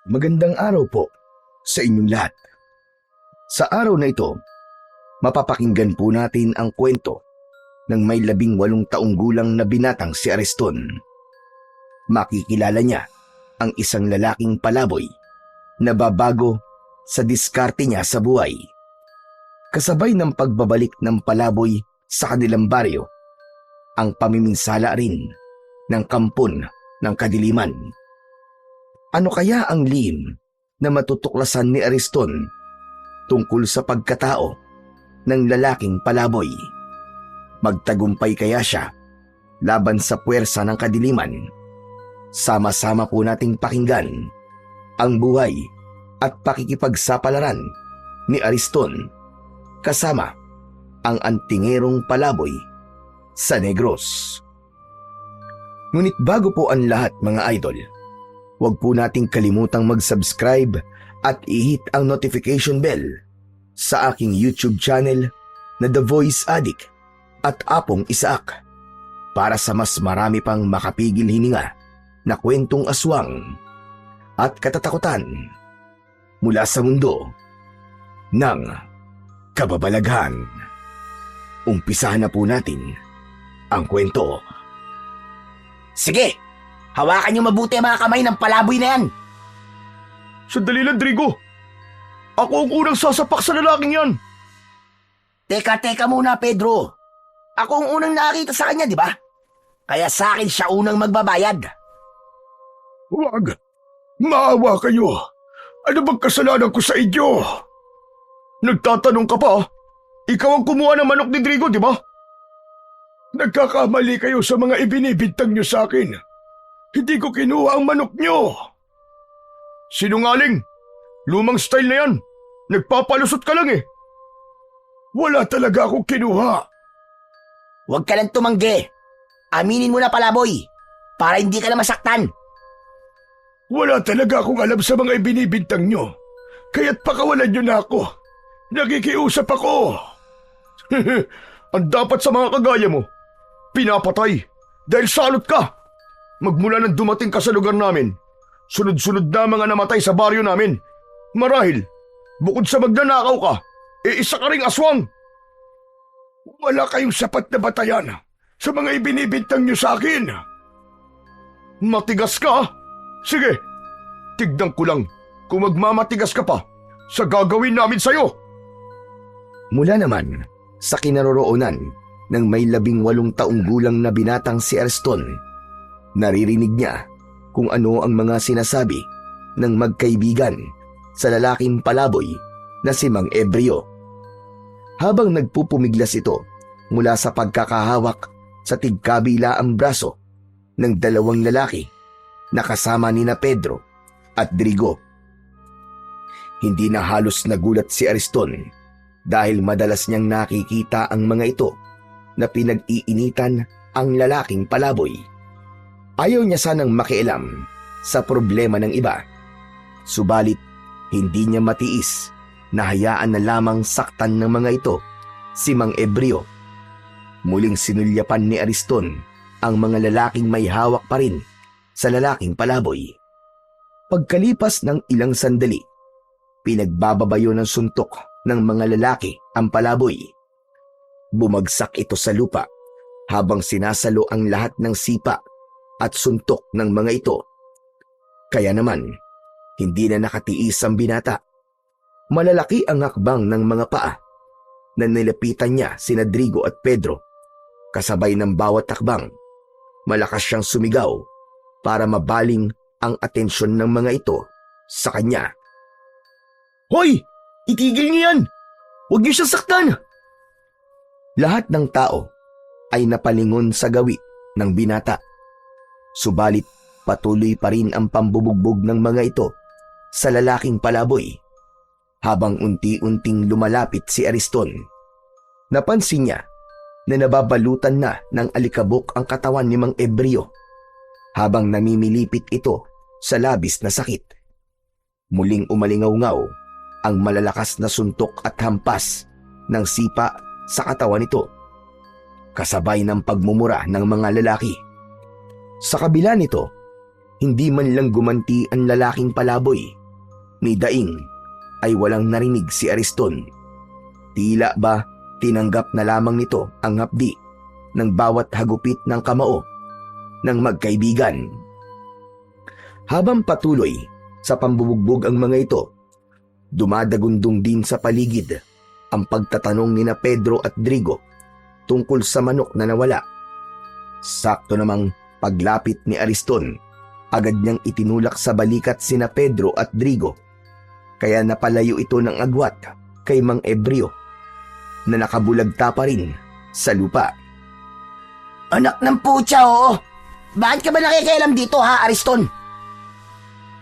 Magandang araw po sa inyong lahat. Sa araw na ito, mapapakinggan po natin ang kwento ng may 18 taong gulang na binatang si Ariston. Makikilala niya ang isang lalaking palaboy na babago sa diskarte niya sa buhay. Kasabay ng pagbabalik ng palaboy sa kanilang baryo, ang pamiminsala rin ng kampon ng kadiliman. Ano kaya ang lihim na matutuklasan ni Ariston tungkol sa pagkatao ng lalaking palaboy? Magtagumpay kaya siya laban sa puwersa ng kadiliman? Sama-sama po nating pakinggan ang buhay at pakikipagsapalaran ni Ariston kasama ang antingerong palaboy sa Negros. Ngunit bago po ang lahat, mga idol, huwag po nating kalimutang mag-subscribe at i-hit ang notification bell sa aking YouTube channel na The Voice Addict at Apong Isaak para sa mas marami pang makapigil hininga na kwentong aswang at katatakutan mula sa mundo ng kababalaghan. Umpisahan na po natin ang kwento. Sige! Hawakan niyo mabuti ang mga kamay ng palaboy na yan! Sandali lang, Drigo. Ako ang unang sasapak sa lalaking yan. Teka muna, Pedro. Ako ang unang nakakita sa kanya, di ba? Kaya sa akin siya unang magbabayad. Huwag. Maawa kayo. Ano bang kasalanan ko sa inyo? Nagtatanong ka pa? Ikaw ang kumuha ng manok ni Drigo, di ba? Nagkakamali kayo sa mga ibinibintang nyo sa akin. Hindi ko kinuha ang manok nyo. Sinungaling. Lumang style na yan. Nagpapalusot ka lang eh. Wala talaga akong kinuha. Huwag ka lang tumanggi. Aminin mo na, palaboy, para hindi ka na masaktan. Wala talaga akong alam sa mga ibinibintang nyo. Kaya't pakawalan nyo na ako. Nakikiusap ako. Ang dapat sa mga kagaya mo, pinapatay dahil salot ka. Magmula nang dumating ka sa lugar namin, sunod-sunod na mga namatay sa baryo namin. Marahil, bukod sa magnanakaw ka, isa ka ring aswang. Wala kayong sapat na batayan sa mga ibinibintang nyo sa akin. Matigas ka? Sige, tignan ko lang kung magmamatigas ka pa sa gagawin namin sa'yo. Mula naman sa kinaroroonan ng may 18 taong gulang na binatang si Ariston, naririnig niya kung ano ang mga sinasabi ng magkaibigan sa lalaking palaboy na si Mang Ebreo. Habang nagpupumiglas ito mula sa pagkakahawak sa tigkabilaang braso ng 2 lalaki na kasama nina Pedro at Drigo. Hindi na halos nagulat si Ariston dahil madalas niyang nakikita ang mga ito na pinag-iinitan ang lalaking palaboy. Ayaw niya sanang makialam sa problema ng iba, subalit hindi niya matiis na hayaan na lamang saktan ng mga ito si Mang Ebreo. Muling sinulyapan ni Ariston ang mga lalaking may hawak pa rin sa lalaking palaboy. Pagkalipas ng ilang sandali, pinagbababayo ng suntok ng mga lalaki ang palaboy. Bumagsak ito sa lupa habang sinasalo ang lahat ng sipa at suntok ng mga ito. Kaya naman, hindi na nakatiis ang binata. Malalaki ang hakbang ng mga paa na nilapitan niya sina Drigo at Pedro. Kasabay ng bawat hakbang, malakas siyang sumigaw para mabaling ang atensyon ng mga ito sa kanya. Hoy! Itigil niyo yan! Huwag niyo siyang saktan! Lahat ng tao ay napalingon sa gawi ng binata. Subalit patuloy pa rin ang pambubugbog ng mga ito sa lalaking palaboy. Habang unti-unting lumalapit si Ariston, napansin niya na nababalutan na ng alikabok ang katawan ni Mang Ebreo habang namimilipit ito sa labis na sakit. Muling umalingaw-ngaw ang malalakas na suntok at hampas ng sipa sa katawan nito, kasabay ng pagmumura ng mga lalaki. Sa kabila nito, Hindi man lang gumanti ang lalaking palaboy. Ni daing ay walang narinig si Ariston. Tila ba tinanggap na lamang nito ang hapdi ng bawat hagupit ng kamao ng magkaibigan. Habang patuloy sa pambubugbog ang mga ito, dumadagundong din sa paligid ang pagtatanong ni na Pedro at Drigo tungkol sa manok na nawala. Sakto namang paglapit ni Ariston, agad niyang itinulak sa balikat sina Pedro at Drigo, kaya napalayo ito ng agwat kay Mang Ebreo na nakabulagta pa rin sa lupa. Anak ng putya, oo. Bakit ka ba nakikialam dito, ha, Ariston?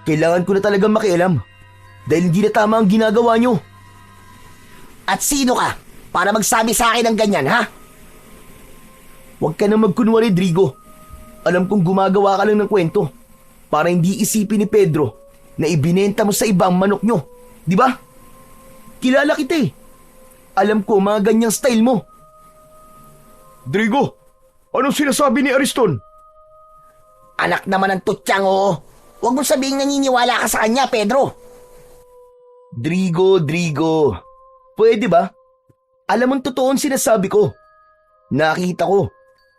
Kailangan ko na talagang makialam dahil hindi na tama ang ginagawa niyo. At sino ka para magsabi sa akin ng ganyan, ha? Huwag ka na magkunwari, Drigo. Alam kong gumagawa ka lang ng kwento para hindi isipin ni Pedro na ibinenta mo sa ibang manok nyo. Di ba? Kilala kita eh. Alam ko mga ganyang style mo. Drigo, anong sinasabi ni Ariston? Anak naman ng tutyang, oo. Huwag mong sabihing naniniwala ka sa kanya, Pedro. Drigo. Pwede ba? Alam mong totoo ang sinasabi ko. Nakita ko.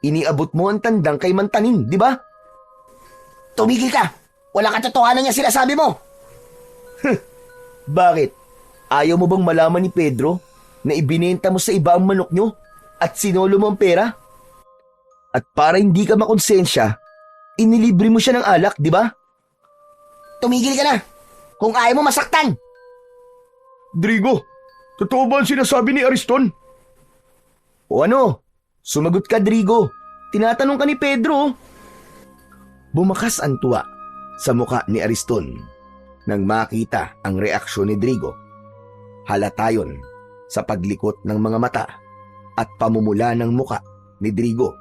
Iniabot mo ang tandang kay Mantaning, di ba? Tumigil ka. Wala kang totohanan niya sinasabi mo. Bakit? Ayaw mo bang malaman ni Pedro na ibinenta mo sa iba ang manok nyo at sinolo mo ang pera? At para hindi ka makonsensya, inilibre mo siya ng alak, di ba? Tumigil ka na. Kung ayaw mo masaktan. Drigo, totoo ba ang sinasabi ni Ariston? O ano? Sumagot ka, Drigo. Tinatanong ka ni Pedro. Bumakas ang tuwa sa muka ni Ariston nang makita ang reaksyon ni Drigo. Halata yun sa paglikot ng mga mata at pamumula ng muka ni Drigo.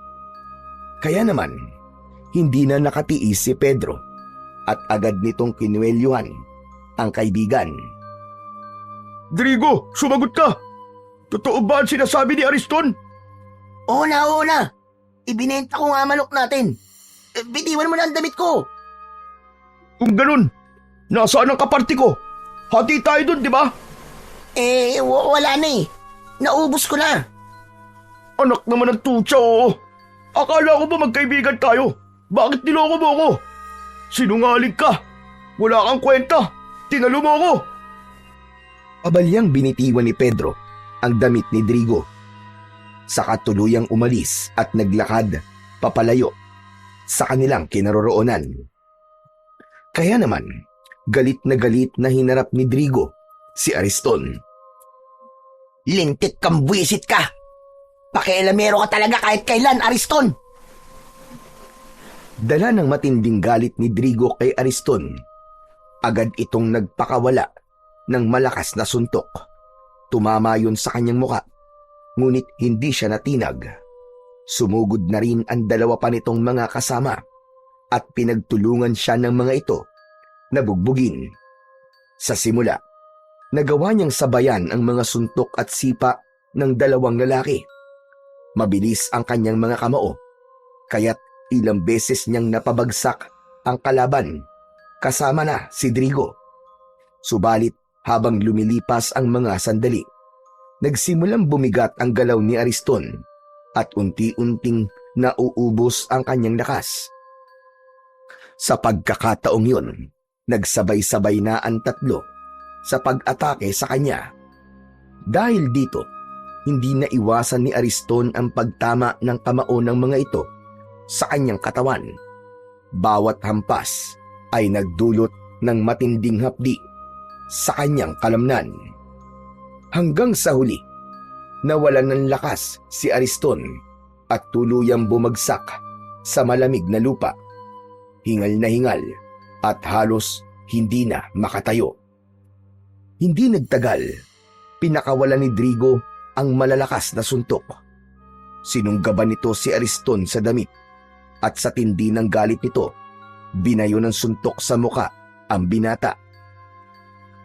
Kaya naman, hindi na nakatiis si Pedro at agad nitong kinuwelyuhan ang kaibigan. Drigo, sumagot ka! Totoo ba ang sinasabi ni Ariston? Oo na. Ibinenta ko nga manok natin. Bitiwan mo na ang damit ko. Kung ganun, nasaan ang kaparti ko? Hati tayo dun, di ba? Wala na eh. Naubos ko na. Anak naman ng tutsa, oo. Akala ko ba magkaibigan tayo? Bakit niloko mo ako? Sinungaling ka. Wala kang kwenta. Tinalo mo ako. Abalyang binitiwan ni Pedro ang damit ni Drigo. Saka tuluyang umalis at naglakad papalayo sa kanilang kinaroroonan. Kaya naman, galit na hinarap ni Drigo si Ariston. Lintik kang buwisit ka. Pakialamero ka talaga kahit kailan, Ariston. Dala ng matinding galit ni Drigo kay Ariston, agad itong nagpakawala ng malakas na suntok. Tumama yun sa kanyang muka, ngunit hindi siya natinag. Sumugod na rin ang dalawa pa nitong mga kasama at pinagtulungan siya ng mga ito na bugbugin. Sa simula, nagawa niyang sabayan ang mga suntok at sipa ng dalawang lalaki. Mabilis ang kanyang mga kamao, kaya't ilang beses niyang napabagsak ang kalaban, kasama na si Drigo. Subalit habang lumilipas ang mga sandali, nagsimulang bumigat ang galaw ni Ariston at unti-unting nauubos ang kanyang lakas. Sa pagkakataong yun, nagsabay-sabay na ang tatlo sa pag-atake sa kanya. Dahil dito, hindi na iwasan ni Ariston ang pagtama ng kamao ng mga ito sa kanyang katawan. Bawat hampas ay nagdulot ng matinding hapdi sa kanyang kalamnan. Hanggang sa huli, nawalan ng lakas si Ariston at tuluyang bumagsak sa malamig na lupa. Hingal na hingal at halos hindi na makatayo. Hindi nagtagal, pinakawalan ni Drigo ang malalakas na suntok. Sinunggaban nito si Ariston sa damit at sa tindi ng galit nito, binayo ng suntok sa muka ang binata.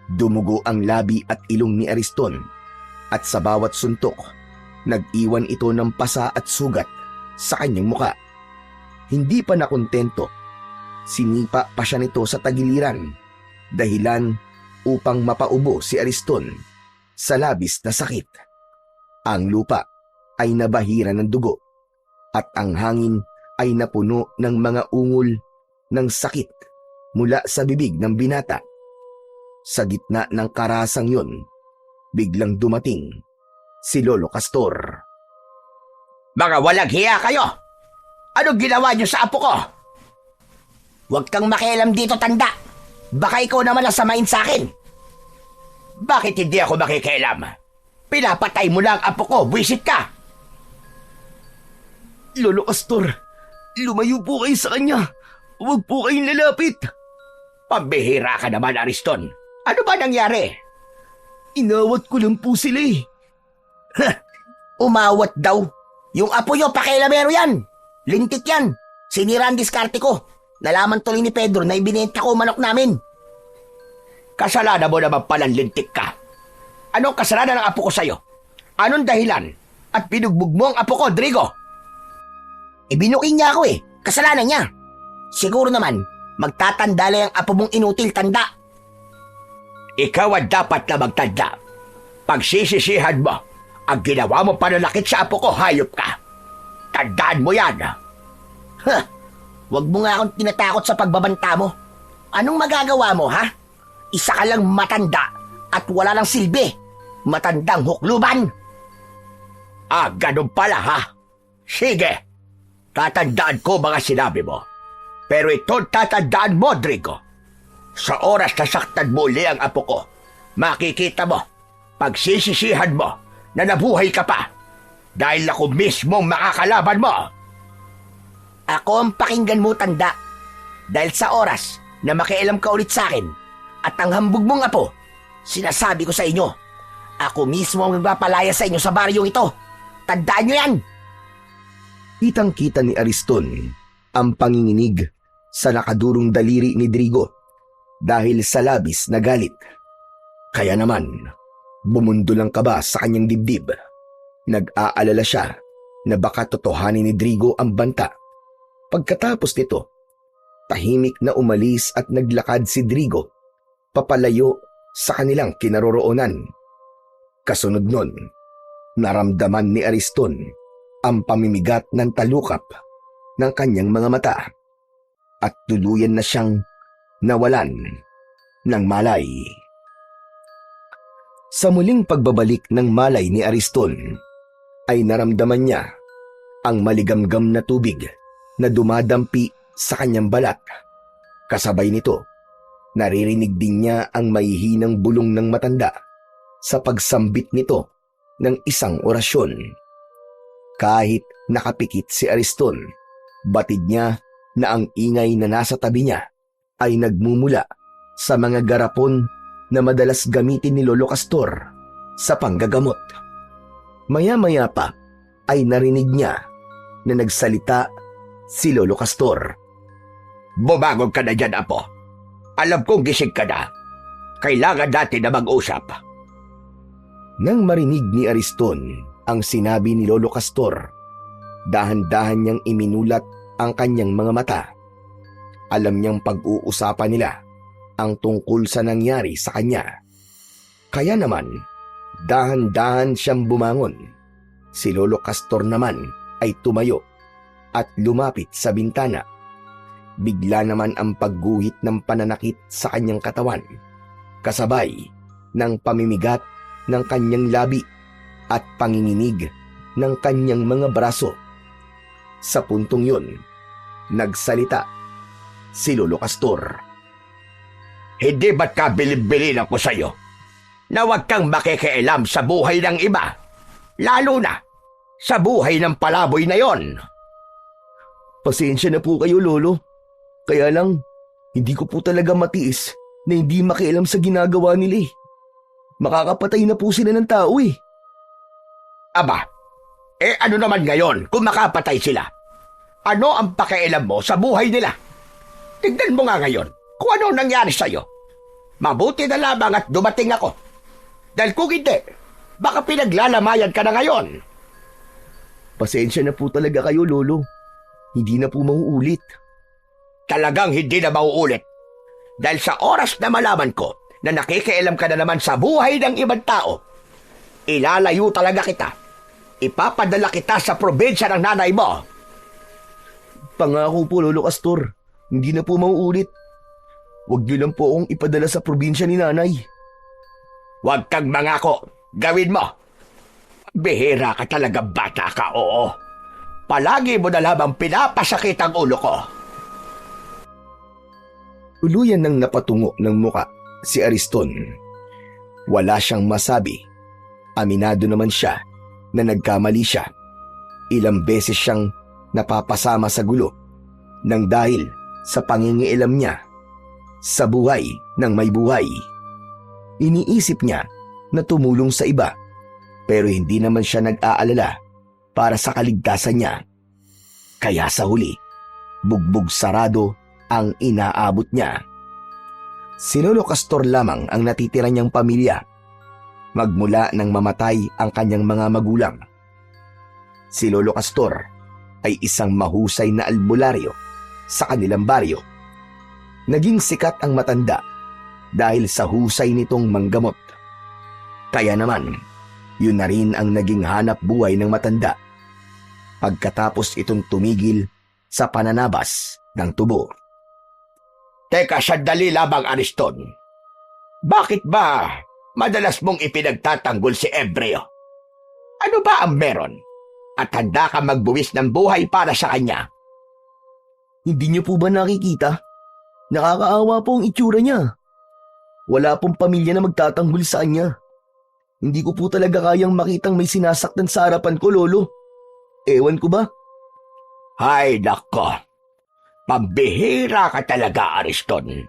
Dumugo ang labi at ilong ni Ariston at sa bawat suntok, nag-iwan ito ng pasa at sugat sa kanyang muka. Hindi pa nakontento, Sinipa pa siya nito sa tagiliran, dahilan upang mapaubo si Ariston sa labis na sakit. Ang lupa ay nabahira ng dugo at ang hangin ay napuno ng mga ungol ng sakit mula sa bibig ng binata. Sa gitna ng karasang yun, biglang dumating si Lolo Castor. Mga walang hiya kayo! Anong ginawa niyo sa apo ko? Huwag kang makialam dito, tanda. Baka ikaw naman ang samain sa akin. Bakit hindi ako makikialam? Pinapatay mo lang ang apo ko, buwisit ka! Lolo Castor, lumayo po kayo sa kanya. Huwag po kayong lalapit. Pambihira ka naman, Ariston. Ano ba nangyari? Inawat ko lang po sila eh. Umawat daw. Yung apo nyo, pakialamero yan. Lintik yan. Sinira ang diskarte ko. Nalaman tuloy ni Pedro na ibinenta ko manok namin. Kasalanan mo naman palang lintik ka. Anong kasalanan ng apo ko sa'yo? Anong dahilan? At binugbog mo ang apo ko, Drigo? Ibinuking niya ako eh. Kasalanan niya. Siguro naman, magtatandala ang apo mong inutil, tanda. Ikaw ang dapat na magtanda. Pagsisisihan mo, ang ginawa mo pananakit sa apo ko, hayop ka. Tandaan mo yan. Huwag mo nga akong tinatakot sa pagbabanta mo. Anong magagawa mo, ha? Isa ka lang matanda at wala lang silbi. Matandang hukluban. Ah, ganun pala, ha? Sige. Tatandaan ko mga sinabi mo. Pero ito tatandaan mo, Drigo. Sa oras na saktan mo uli ang apo ko, makikita mo, pagsisisihan mo, na nabuhay ka pa. Dahil ako mismong makakalaban mo. Ako ang pakinggan mo, tanda. Dahil sa oras na makialam ka ulit sa akin at ang hambog mong apo, sinasabi ko sa inyo, ako mismo ang magpapalaya sa inyo sa baryong ito. Tandaan nyo yan! Kitang-kita ni Ariston ang panginginig sa nakadurong daliri ni Drigo dahil sa labis na galit. Kaya naman, bumundo lang kaba sa kanyang dibdib. Nag-aalala siya na baka totohanin ni Drigo ang banta. Pagkatapos nito, tahimik na umalis at naglakad si Drigo papalayo sa kanilang kinaroroonan. Kasunod nun, naramdaman ni Ariston ang pamimigat ng talukap ng kanyang mga mata at tuluyan na siyang nawalan ng malay. Sa muling pagbabalik ng malay ni Ariston, ay naramdaman niya ang maligamgam na tubig na dumadampi sa kanyang balat. Kasabay nito, naririnig din niya ang mahihinang bulong ng matanda sa pagsambit nito ng isang orasyon. Kahit nakapikit si Ariston, batid niya na ang ingay na nasa tabi niya ay nagmumula sa mga garapon na madalas gamitin ni Lolo Castor sa panggagamot. Maya-maya pa ay narinig niya na nagsalita si Lolo Castor. Bumagog ka na dyan, apo. Alam kong gising ka na. Kailangan natin na mag-usap. Nang marinig ni Ariston ang sinabi ni Lolo Castor, dahan-dahan niyang iminulat ang kanyang mga mata. Alam niyang pag-uusapan nila ang tungkol sa nangyari sa kanya. Kaya naman, dahan-dahan siyang bumangon. Si Lolo Castor naman ay tumayo at lumapit sa bintana. Bigla naman ang pagguhit ng pananakit sa kanyang katawan, kasabay ng pamimigat ng kanyang labi at panginginig ng kanyang mga braso. Sa puntong yun, nagsalita si Lolo Castor. Hindi ba't kabilib-bilin ako sa'yo na huwag kang makikialam sa buhay ng iba, lalo na sa buhay ng palaboy na yon? Pasensya na po kayo, Lolo. Kaya lang, hindi ko po talaga matiis na hindi makialam sa ginagawa nila eh. Makakapatay na po sila ng tao eh. Aba, ano naman ngayon kung makapatay sila? Ano ang pakialam mo sa buhay nila? Tignan mo nga ngayon kung ano nangyari sa'yo. Mabuti na lamang at dumating ako. Dahil kung hindi, baka pinaglalamayan ka na ngayon. Pasensya na po talaga kayo, Lolo. Hindi na po mauulit. talagang hindi na mauulit. Dahil sa oras na malaman ko na nakikialam ka na naman sa buhay ng ibang tao, ilalayo talaga kita. Ipapadala kita sa probinsya ng nanay mo. Pangako po, Lolo Castor. Hindi na po mauulit. Huwag niyo lang po akong ipadala sa probinsya ni nanay. Huwag kang mangako. Gawin mo. Bihira ka talaga, bata ka, oo. Palagi mo na lamang pinapasakit ang ulo ko. Tuluyan nang napatungo ng muka si Ariston. Wala siyang masabi. Aminado naman siya na nagkamali siya. Ilang beses siyang napapasama sa gulo nang dahil sa pangingialam niya sa buhay ng may buhay. Iniisip niya na tumulong sa iba pero hindi naman siya nag-aalala para sa kaligtasan niya. Kaya sa huli, bugbog sarado ang inaabot niya. Si Lolo Castor lamang ang natitira niyang pamilya magmula nang mamatay ang kanyang mga magulang. Si Lolo Castor ay isang mahusay na albularyo sa kanilang baryo. Naging sikat ang matanda dahil sa husay nitong manggamot. Kaya naman, yun na rin ang naging hanap buhay ng matanda pagkatapos itong tumigil sa pananabas ng tubo. Teka, sandali lamang, Ariston. Bakit ba madalas mong ipinagtatanggol si Ebreo? Ano ba ang meron? At handa ka magbuwis ng buhay para sa kanya? Hindi niyo po ba nakikita? Nakakaawa po ang itsura niya. Wala pong pamilya na magtatanggol sa kanya. Hindi ko po talaga kayang makitang may sinasaktan sa harapan ko, Lolo. Ewan ko ba? Hay nako, pambihira ka talaga, Ariston.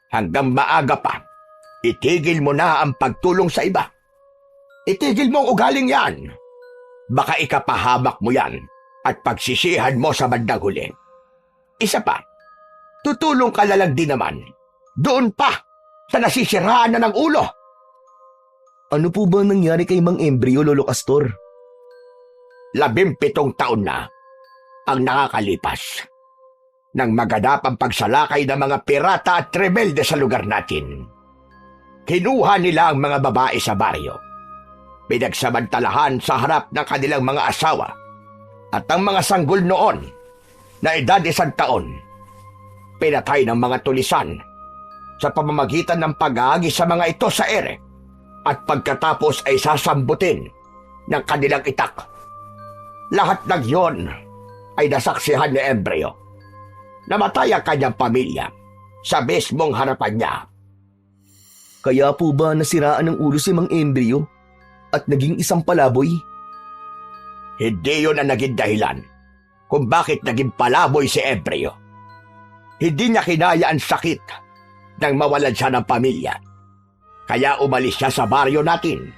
Hanggang maaga pa, itigil mo na ang pagtulong sa iba. Itigil mo ang ugaling yan. Baka ikapahamak mo yan at pagsisihan mo sa bandang huli. Isa pa, tutulong ka na lang din naman. Doon pa, sa nasisiraan na ng ulo. Ano po ba nangyari kay Mang Embryo, Lolo Castor? 17 taon na ang nakakalipas nang maganap ang pagsalakay ng mga pirata at rebelde sa lugar natin. Kinuha nila ang mga babae sa baryo. Pinagsamantalahan sa harap ng kanilang mga asawa at ang mga sanggol noon na edad 1 taon. Pinatay ng mga tulisan sa pamamagitan ng pag-aagi sa mga ito sa ere at pagkatapos ay sasambutin ng kanilang itak. Lahat ng yon ay nasaksihan ni Embryo. Namatay ang kanyang pamilya sa mismong harapan niya. Kaya po ba nasiraan ng ulo si Mang Embryo at naging isang palaboy? Hindi yun ang naging dahilan kung bakit naging palaboy si Embryo. Hindi niya kinaya ang sakit nang mawalan siya ng pamilya. Kaya umalis siya sa baryo natin.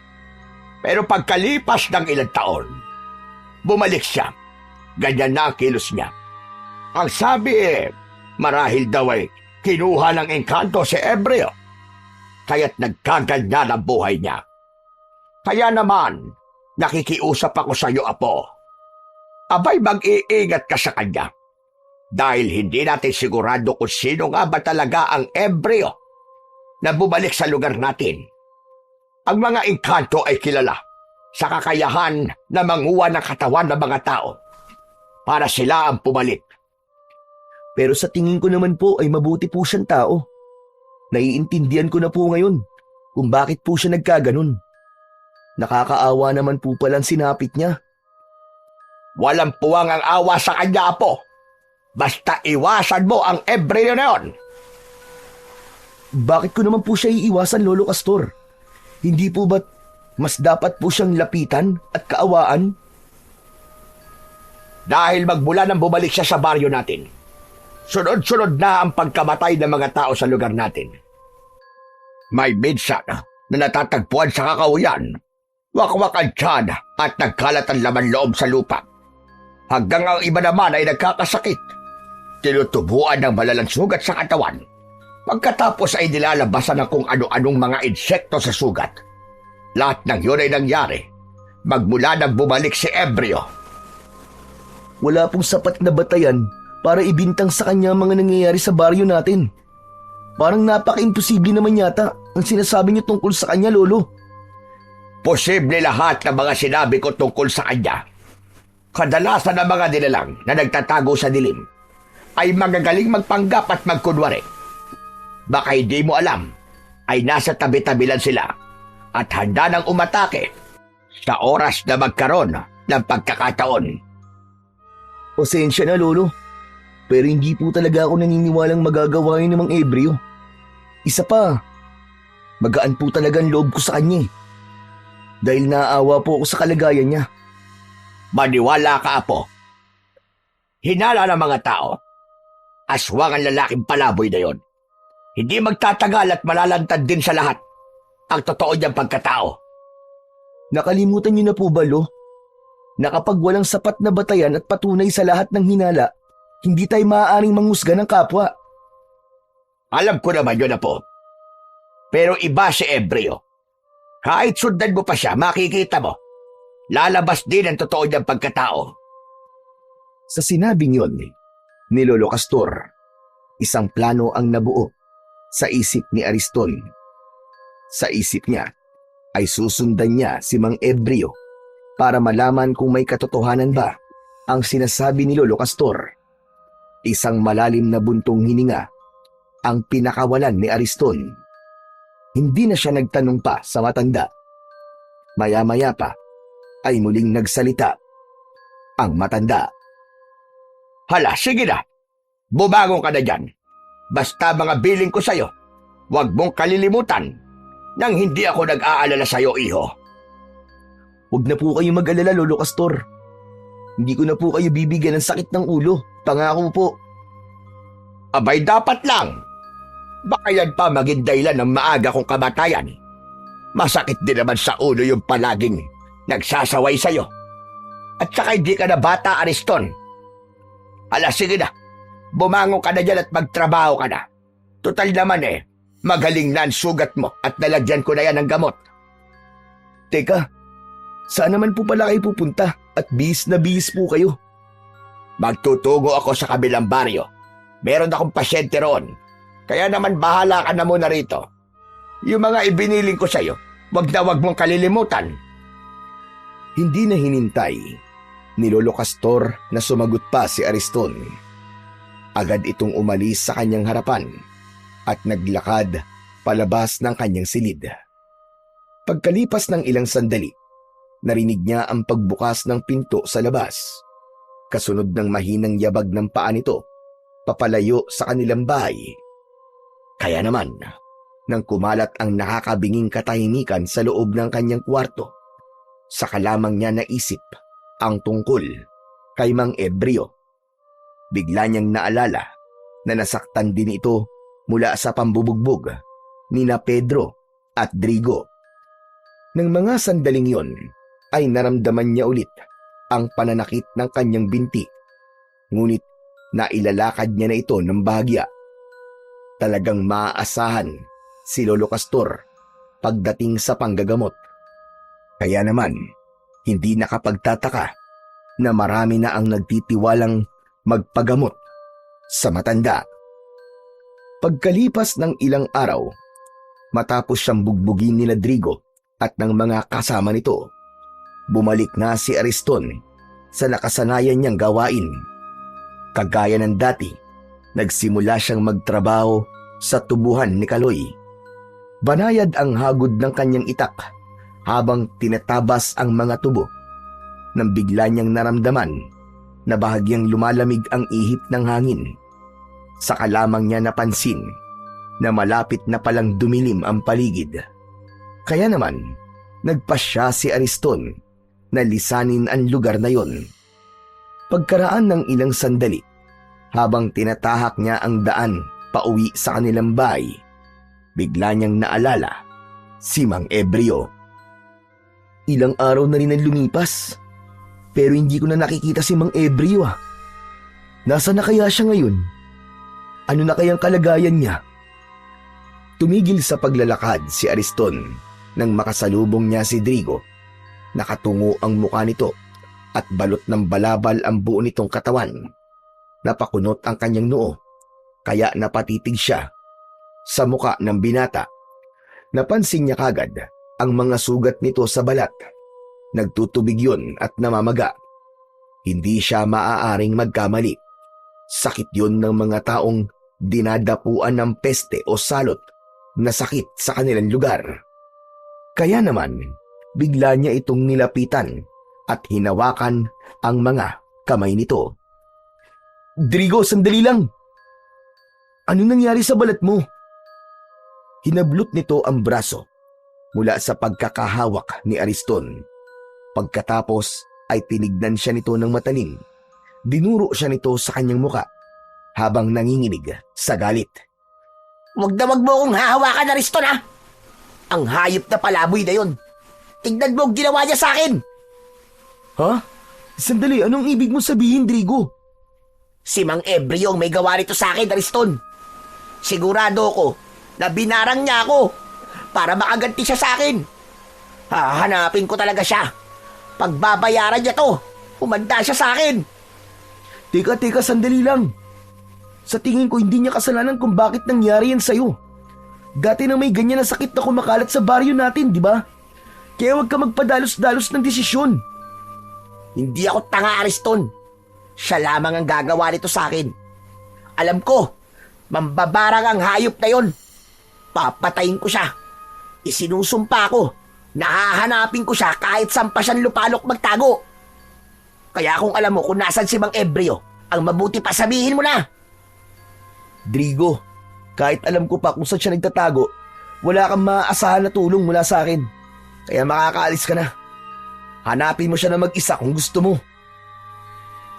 Pero pagkalipas ng ilang taon, bumalik siya. Ganyan na ang kilos niya. Ang sabi marahil daw ay kinuha ng engkanto si Embryo. Kaya't nagkaganya ang buhay niya. Kaya naman, nakikiusap ako sa iyo, Apo. Abay, mag-iingat ka sa kanya. Dahil hindi natin sigurado kung sino nga ba talaga ang Embryo na bumalik sa lugar natin. Ang mga engkanto ay kilala sa kakayahan na manguha ng katawan ng mga tao para sila ang pumalik. Pero sa tingin ko naman po ay mabuti po siyang tao. Naiintindihan ko na po ngayon kung bakit po siya nagkaganon. Nakakaawa naman po palang sinapit niya. Walang puwang ang awa sa kanya, Apo. Basta iwasan mo ang Embryo na yon. Bakit ko naman po siya iiwasan, Lolo Castor? Hindi po ba't mas dapat po siyang lapitan at kaawaan? Dahil magmula nang bumalik siya sa baryo natin, sunod-sunod na ang pagkamatay ng mga tao sa lugar natin. May minsan na natatagpuan sa kakauyan, wakwak ang tiyan at nagkalat ang laman loob sa lupa. Hanggang ang iba naman ay nagkakasakit. Tinutubuan ng malalang sugat sa katawan. Pagkatapos ay nilalabasan ng kung ano-anong mga insekto sa sugat. Lahat ng yun ay nangyari magmula nang bumalik si Embryo. Wala pong sapat na batayan para ibintang sa kanya ang mga nangyayari sa baryo natin. Parang napaka-imposible naman yata ang sinasabi niyo tungkol sa kanya, Lolo. Posible lahat ng mga sinabi ko tungkol sa kanya. Kadalasan ng mga nilalang na nagtatago sa dilim ay magagaling magpanggap at magkunwari. Baka hindi mo alam, ay nasa tabi-tabi lang sila at handa nang umatake sa oras na magkaroon ng pagkakataon. Pasensya na, Lolo. Pero hindi po talaga ako naniniwalang magagawa yun ng mga Ebreo. Isa pa, magaan po talaga ang loob ko sa kanya. Dahil naaawa po ako sa kalagayan niya. Maniwala ka, Apo. Hinala ng mga tao. Aswang ang lalaking palaboy na yon. Hindi magtatagal at malalantad din sa lahat ang totoo niyang pagkatao. Nakalimutan niyo na po ba, Lo? Na kapag walang sapat na batayan at patunay sa lahat ng hinala, hindi tayo maaaring manghusga ng kapwa. Alam ko naman yun, Apo. Pero iba si Ebreo. Kahit sundan mo pa siya, makikita mo. Lalabas din ang totoo niyang pagkatao. Sa sinabing yun ni Lolo Castor, isang plano ang nabuo sa isip ni Ariston. Sa isip niya ay susundan niya si Mang Ebreo para malaman kung may katotohanan ba ang sinasabi ni Lolo Castor. Isang malalim na buntong hininga ang pinakawalan ni Ariston. Hindi na siya nagtanong pa sa matanda. Maya-maya pa ay muling nagsalita ang matanda. Hala, sige na. Bumangon ka na dyan. Basta mga biling ko sa'yo, huwag mong kalilimutan nang hindi ako nag-aalala sa'yo, iho. Huwag na po kayo mag-alala, Lolo Castor. Hindi ko na po kayo bibigyan ng sakit ng ulo. Pangako po. Abay, dapat lang. Baka yan pa maging dahilan ng maaga kong kamatayan. Masakit din naman sa ulo yung palaging nagsasaway sa'yo. At saka hindi ka na bata, Ariston. Hala, sige na. Bumangon ka na dyan at magtrabaho ka na. Total naman magaling na ang sugat mo at nalagyan ko na yan ng gamot. Teka, saan naman po pala kayo pupunta at bihis na bihis po kayo? Magtutungo ako sa kabilang baryo. Meron akong pasyente roon. Kaya naman bahala ka na muna rito. Yung mga ibiniling ko sa'yo, wag mong kalilimutan. Hindi na hinintay ni Lolo Castor na sumagot pa si Ariston. Agad itong umalis sa kanyang harapan at naglakad palabas ng kanyang silid. Pagkalipas ng ilang sandali, narinig niya ang pagbukas ng pinto sa labas. Kasunod ng mahinang yabag ng paa nito, papalayo sa kanilang bahay. Kaya naman, nang kumalat ang nakakabinging katahimikan sa loob ng kanyang kwarto, saka lamang niya naisip ang tungkol kay Mang Ebreo. Bigla niyang naalala na nasaktan din ito mula sa pambubugbog ni na Pedro at Drigo. Nang mga sandaling yon ay naramdaman niya ulit ang pananakit ng kanyang binti, ngunit nailalakad niya na ito ng bahagya. Talagang maaasahan si Lolo Castor pagdating sa panggagamot. Kaya naman, hindi nakapagtataka na marami na ang nagtitiwalang magpagamot sa matanda. Pagkalipas ng ilang araw, matapos siyang bugbugin ni Drigo at ng mga kasama nito, bumalik na si Ariston sa nakasanayan niyang gawain. Kagaya ng dati, nagsimula siyang magtrabaho sa tubuhan ni Kaloy. Banayad ang hagod ng kanyang itak habang tinatabas ang mga tubo, nang bigla niyang naramdaman na bahagyang lumalamig ang ihip ng hangin. Saka lamang niya napansin na malapit na palang dumilim ang paligid. Kaya naman, nagpasya si Ariston na lisanin ang lugar na yon. Pagkaraan ng ilang sandali, habang tinatahak niya ang daan pauwi sa kanilang bahay, bigla niyang naalala si Mang Ebreo. Ilang araw na rin ang lumipas, pero hindi ko na nakikita si Mang Ebreo. Nasaan na kaya siya ngayon? Ano na kayang kalagayan niya? Tumigil sa paglalakad si Ariston nang makasalubong niya si Drigo. Nakatungo ang mukha nito at balot ng balabal ang buo nitong katawan. napakunot ang kanyang noo, kaya napatitig siya sa muka ng binata. Napansin niya kagad ang mga sugat nito sa balat. Nagtutubig yun at namamaga. Hindi siya maaaring magkamali. Sakit yun ng mga taong dinadapuan ng peste o salot na sakit sa kanilang lugar. Kaya naman, bigla niya itong nilapitan at hinawakan ang mga kamay nito. Drigo, sandali lang! Ano nangyari sa balat mo? Hinablot nito ang braso mula sa pagkakahawak ni Ariston. Pagkatapos ay tinignan siya nito ng matalim. Dinuro siya nito sa kanyang muka habang nanginginig sa galit. Wag mo akong hahawakan, Ariston, ha? Ang hayop na palaboy na yun. Tignan mo ang ginawa niya sa akin. Ha? Sandali, anong ibig mo sabihin, Drigo? Si Mang Ebreo ang may gawa nito sa akin, Ariston. Sigurado ko na binarang niya ako para makaganti siya sa akin. Hahanapin ko talaga siya. Pagbabayaran niya to, umanda siya sa akin. Teka, sandali lang. Sa tingin ko hindi niya kasalanan kung bakit nangyari yan sa'yo. Dati na may ganyan na sakit na kumakalat sa baryo natin, di ba? Kaya huwag ka magpadalos-dalos ng desisyon. Hindi ako tanga, Ariston. Siya lamang ang gagawa nito sa akin. Alam ko, mambabarang ang hayop na yon. Papatayin ko siya. Isinusumpa ko. Nahahanapin ko siya kahit saan pa siyang lupalok magtago. Kaya kung alam mo kung nasan si Mang Ebreo, ang mabuti pa sabihin mo na. Drigo, kahit alam ko pa kung saan siya nagtatago, wala kang maaasahan na tulong mula sa akin. Kaya makakaalis ka na. Hanapin mo siya na mag-isa kung gusto mo.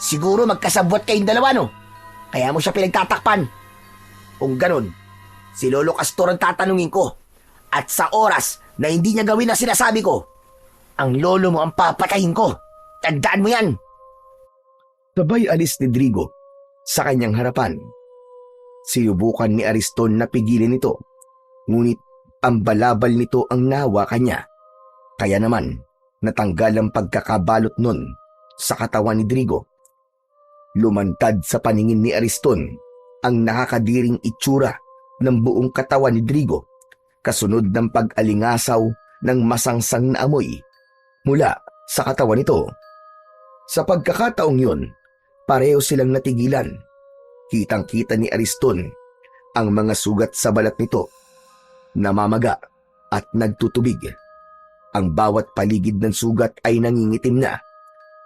Siguro magkasabwat kayong dalawa, no? Kaya mo siya pinagtatakpan. Kung ganun, si Lolo Castor ang tatanungin ko. At sa oras na hindi niya gawin na sinasabi ko, ang lolo mo ang papatayin ko. Tandaan mo yan. Sabay alis ni Drigo sa kanyang harapan. Sinubukan ni Ariston na pigilin ito, ngunit ang balabal nito ang nahawakan niya. Kaya naman, natanggal ang pagkakabalot nun sa katawan ni Drigo. Lumantad sa paningin ni Ariston ang nakakadiring itsura ng buong katawan ni Drigo, kasunod ng pag-alingasaw ng masangsang na amoy mula sa katawan nito. Sa pagkakataong yun, pareho silang natigilan. Kitang-kita ni Ariston ang mga sugat sa balat nito, namamaga at nagtutubig. Ang bawat paligid ng sugat ay nangingitim na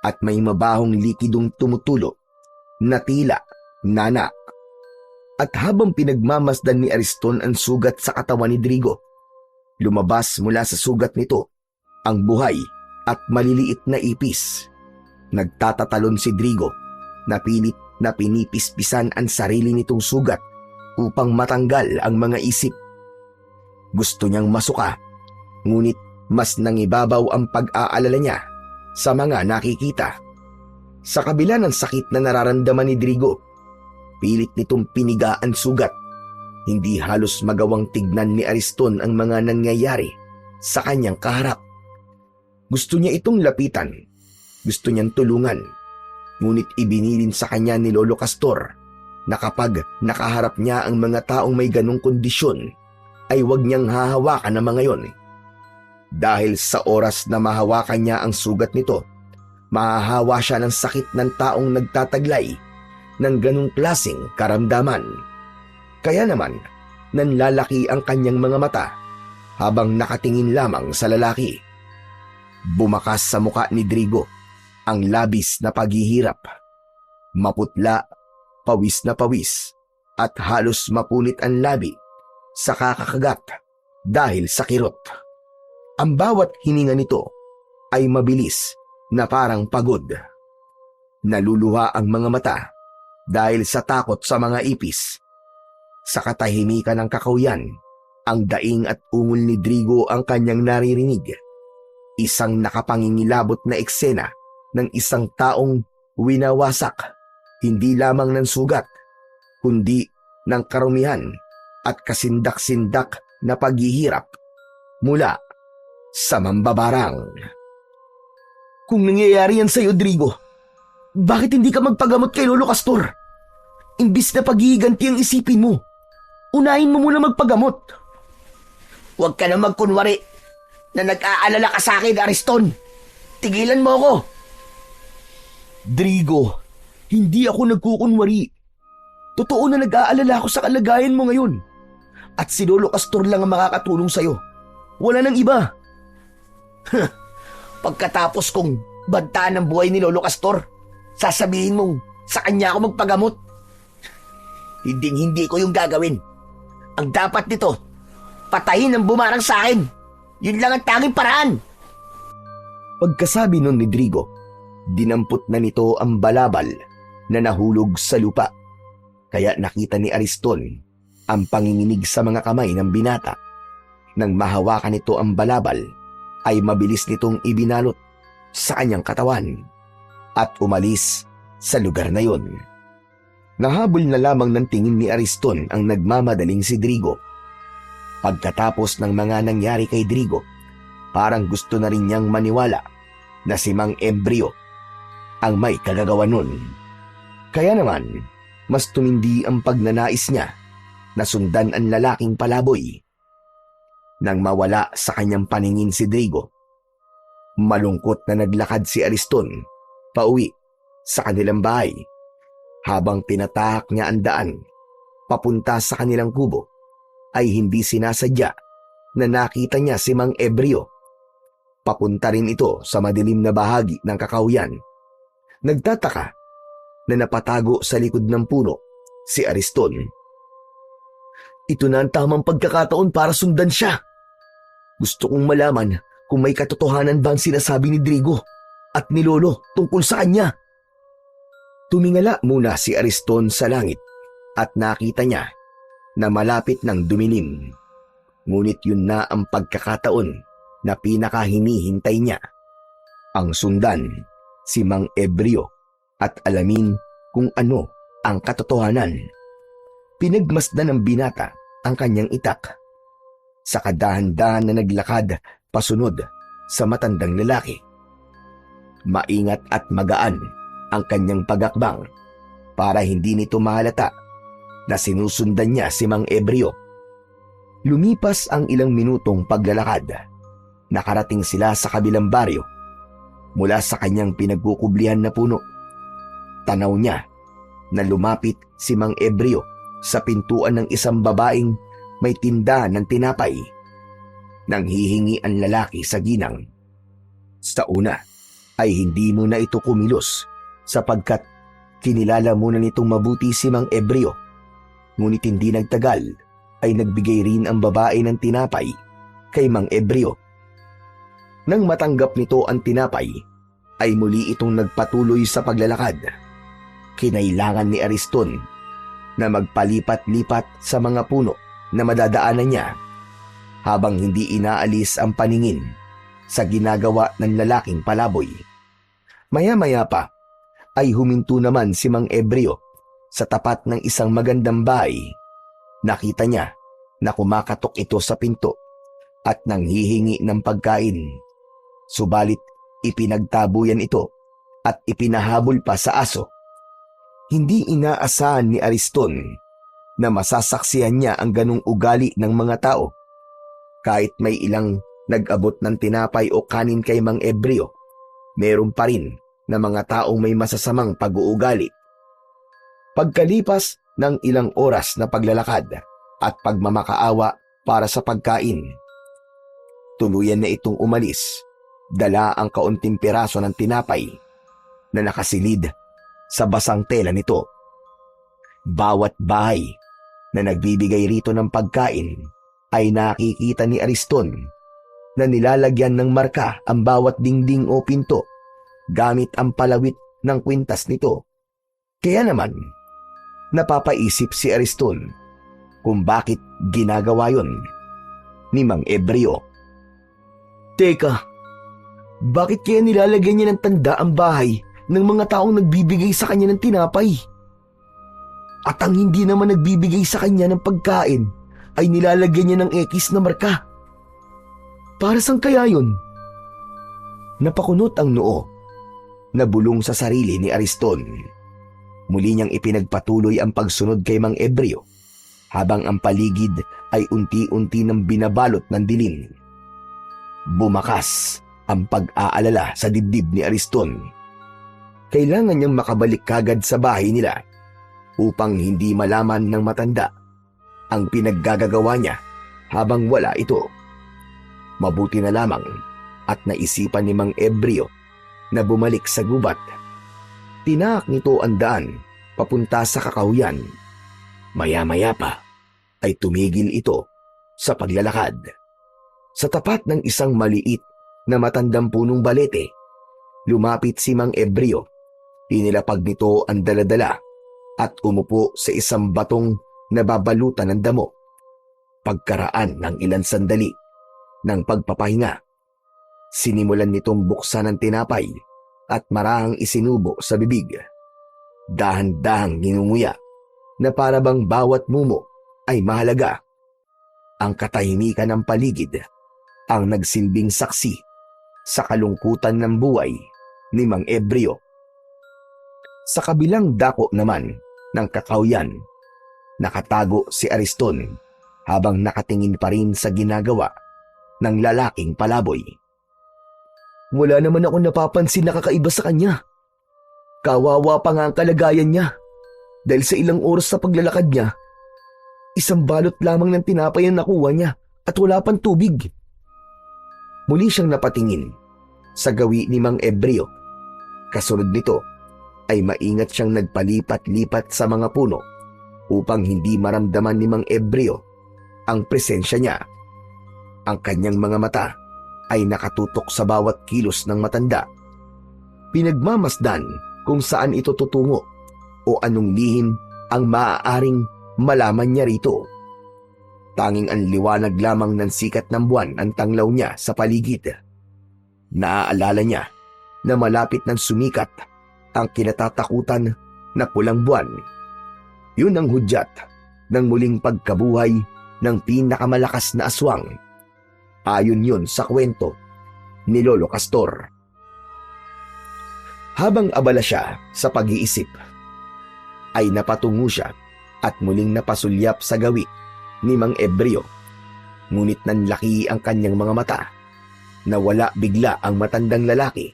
at may mabahong likidong tumutulo na tila nana. At habang pinagmamasdan ni Ariston ang sugat sa katawan ni Drigo, lumabas mula sa sugat nito ang buhay at maliliit na ipis. Nagtatatalon si Drigo, napilit na pinipispisan ang sarili nitong sugat upang matanggal ang mga isip. Gusto niyang masuka, ngunit mas nangibabaw ang pag-aalala niya sa mga nakikita. Sa kabila ng sakit na nararamdaman ni Drigo, pilit nitong piniga ang sugat. Hindi halos magawang tignan ni Ariston ang mga nangyayari sa kanyang kaharap. Gusto niya itong lapitan. Gusto niyang tulungan. Ngunit ibinilin sa kanya ni Lolo Castor na kapag nakaharap niya ang mga taong may ganong kondisyon, ay huwag niyang hahawakan ang mga yon. Dahil sa oras na mahawakan niya ang sugat nito, mahahawa siya ng sakit ng taong nagtataglay ng ganong klaseng karamdaman. Kaya naman, nanlalaki ang kanyang mga mata habang nakatingin lamang sa lalaki. Bumakas sa muka ni Drigo ang labis na paghihirap. Maputla, pawis na pawis, at halos mapunit ang labi sa kakakagat dahil sa kirot. Ang bawat hininga nito ay mabilis na parang pagod. Naluluha ang mga mata dahil sa takot sa mga ipis. Sa katahimikan ng kakauyan, ang daing at ungol ni Drigo ang kanyang naririnig. Isang nakapangingilabot na eksena ng isang taong winawasak, hindi lamang ng sugat, kundi ng karumihan at kasindak-sindak na paghihirap mula sa mambabarang. Kung nangyayari yan sa'yo, Drigo, bakit hindi ka magpagamot kay Lolo Castor? Imbis na paghihiganti ang isipin mo, unahin mo muna magpagamot. Huwag ka na magkunwari na nag-aalala ka sa akin, Ariston. Tigilan mo ako. Drigo, hindi ako nagkukunwari. Totoo na nag-aalala ako sa kalagayan mo ngayon. At si Lolo Castor lang ang makakatulong sa'yo. Wala nang iba. Pagkatapos kong bantaan ng buhay ni Lolo Castor, sasabihin mong sa kanya ako magpagamot. Hindi ko yung gagawin. Ang dapat nito, patayin ang bumarang sa akin. Yun lang ang tanging paraan. Pagkasabi nun ni Drigo, dinampot na nito ang balabal na nahulog sa lupa. Kaya nakita ni Ariston ang panginginig sa mga kamay ng binata. Nang mahawakan nito ang balabal, ay mabilis nitong ibinalot sa kanyang katawan at umalis sa lugar na yon. Nahabol na lamang ng tingin ni Ariston ang nagmamadaling si Drigo. Pagkatapos ng mga nangyari kay Drigo, parang gusto na rin niyang maniwala na si Mang Ebreo ang may kagagawa nun. Kaya naman, mas tumindi ang pagnanais niya na sundan ang lalaking palaboy. Nang mawala sa kanyang paningin si Drigo, malungkot na naglakad si Ariston pauwi sa kanilang bahay. Habang tinatahak niya ang daan papunta sa kanilang kubo, ay hindi sinasadya na nakita niya si Mang Ebreo. Papunta rin ito sa madilim na bahagi ng kakauyan. Nagtataka na napatago sa likod ng puno si Ariston. Ito na ang tamang pagkakataon para sundan siya. Gusto kong malaman kung may katotohanan ba ang sinasabi ni Drigo at ni Lolo tungkol sa kanya. Tumingala muna si Ariston sa langit at nakita niya na malapit ng dumilim. Ngunit yun na ang pagkakataon na pinakahinihintay niya. Ang sundan si Mang Ebreo at alamin kung ano ang katotohanan. Pinagmasdan ng binata ang kanyang itak. Sa kadahan-dahan na naglakad pasunod sa matandang lalaki. Maingat at magaan ang kanyang pagakbang para hindi nito mahalata na sinusundan niya si Mang Ebreo. Lumipas ang ilang minutong paglalakad. Nakarating sila sa kabilang baryo. Mula sa kanyang pinagkukublihan na puno, tanaw niya na lumapit si Mang Ebreo sa pintuan ng isang babaeng may tindahan ng tinapay. Nang hihingi ang lalaki sa ginang. Sa una ay hindi muna ito kumilos sapagkat kinilala muna nitong mabuti si Mang Ebreo. Ngunit hindi nagtagal ay nagbigay rin ang babae ng tinapay kay Mang Ebreo. Nang matanggap nito ang tinapay, ay muli itong nagpatuloy sa paglalakad. Kinailangan ni Ariston na magpalipat-lipat sa mga puno na madadaanan niya habang hindi inaalis ang paningin sa ginagawa ng lalaking palaboy. Maya-maya pa ay huminto naman si Mang Ebreo sa tapat ng isang magandang bahay. Nakita niya na kumakatok ito sa pinto at nanghihingi ng pagkain. Subalit ipinagtabuyan ito at ipinahabol pa sa aso. Hindi inaasahan ni Ariston na masasaksihan niya ang ganong ugali ng mga tao. Kahit may ilang nag-abot ng tinapay o kanin kay Mang Ebreo, meron pa rin na mga taong may masasamang pag-uugali. Pagkalipas ng ilang oras na paglalakad at pagmamakaawa para sa pagkain, tuluyan na itong umalis. Dala ang kaunting piraso ng tinapay na nakasilid sa basang tela nito. Bawat bahay na nagbibigay rito ng pagkain ay nakikita ni Ariston na nilalagyan ng marka ang bawat dingding o pinto gamit ang palawit ng kwintas nito. Kaya naman, napapaisip si Ariston kung bakit ginagawa yon ni Mang Ebreo. Teka, bakit kaya nilalagyan niya ng tanda ang bahay ng mga taong nagbibigay sa kanya ng tinapay? At ang hindi naman nagbibigay sa kanya ng pagkain ay nilalagyan niya ng X na marka. Para saan kaya yun? Napakunot ang noo na bulong sa sarili ni Ariston. Muli niyang ipinagpatuloy ang pagsunod kay Mang Ebreo habang ang paligid ay unti-unti nang binabalot ng dilim. Bumakas ang pag-aalala sa dibdib ni Ariston. Kailangan niyang makabalik kagad sa bahay nila upang hindi malaman ng matanda ang pinaggagawa niya habang wala ito. Mabuti na lamang at naisipan ni Mang Ebreo na bumalik sa gubat. Tinaak nito ang daan papunta sa kakahuyan. Maya-maya pa ay tumigil ito sa paglalakad. Sa tapat ng isang maliit na matandang punong balete, lumapit si Mang Ebreo. Inilapag nito ang daladala at umupo sa isang batong nababalutan ng damo. Pagkaraan ng ilang sandali ng pagpapahinga, sinimulan nitong buksan ang tinapay at marahang isinubo sa bibig. Dahan-dahang ninunguya na para bang bawat mumo ay mahalaga. Ang katahimikan ng paligid ang nagsilbing saksi sa kalungkutan ng buhay ni Mang Ebreo. Sa kabilang dako naman ng kakahuyan, nakatago si Ariston habang nakatingin pa rin sa ginagawa ng lalaking palaboy. Wala naman ako napapansin na kakaiba sa kanya. Kawawa pa nga ang kalagayan niya dahil sa ilang oras sa paglalakad niya, isang balot lamang ng tinapay ang nakuha niya at wala pang tubig. Muli siyang napatingin sa gawi ni Mang Ebreo. Kasunod nito ay maingat siyang nagpalipat-lipat sa mga puno upang hindi maramdaman ni Mang Ebreo ang presensya niya. Ang kanyang mga mata ay nakatutok sa bawat kilos ng matanda. Pinagmamasdan kung saan ito tutungo o anong lihim ang maaaring malaman niya rito. Tanging ang liwanag lamang ng sikat ng buwan ang tanglaw niya sa paligid. Naaalala niya na malapit ng sumikat ang kinatatakutan na pulang buwan. Yun ang hudyat ng muling pagkabuhay ng pinakamalakas na aswang. Ayon yun sa kwento ni Lolo Castor. Habang abala siya sa pag-iisip, ay napatungo siya at muling napasulyap sa gawi ni Mang Ebreo. Ngunit nanlaki ang kanyang mga mata. Nawala bigla ang matandang lalaki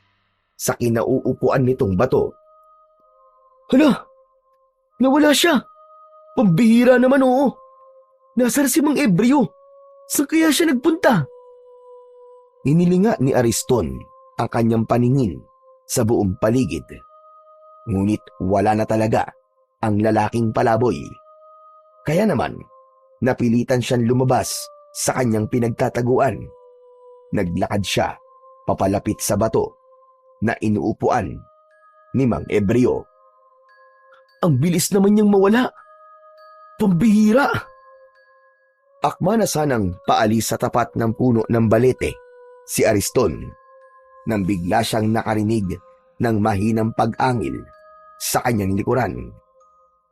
sa kinauupuan nitong bato. Hala! Nawala siya! Pambihira naman, oo! Nasaan si Mang Ebreo? Saan kaya siya nagpunta? Inilinga ni Ariston ang kanyang paningin sa buong paligid. Ngunit wala na talaga ang lalaking palaboy. Kaya naman, napilitan siyang lumabas sa kanyang pinagtataguan. Naglakad siya papalapit sa bato na inuupuan ni Mang Ebreo. Ang bilis naman niyang mawala. Pambihira! Akma na sanang paalis sa tapat ng puno ng balete si Ariston nang bigla siyang nakarinig ng mahinang pag-angil sa kanyang likuran.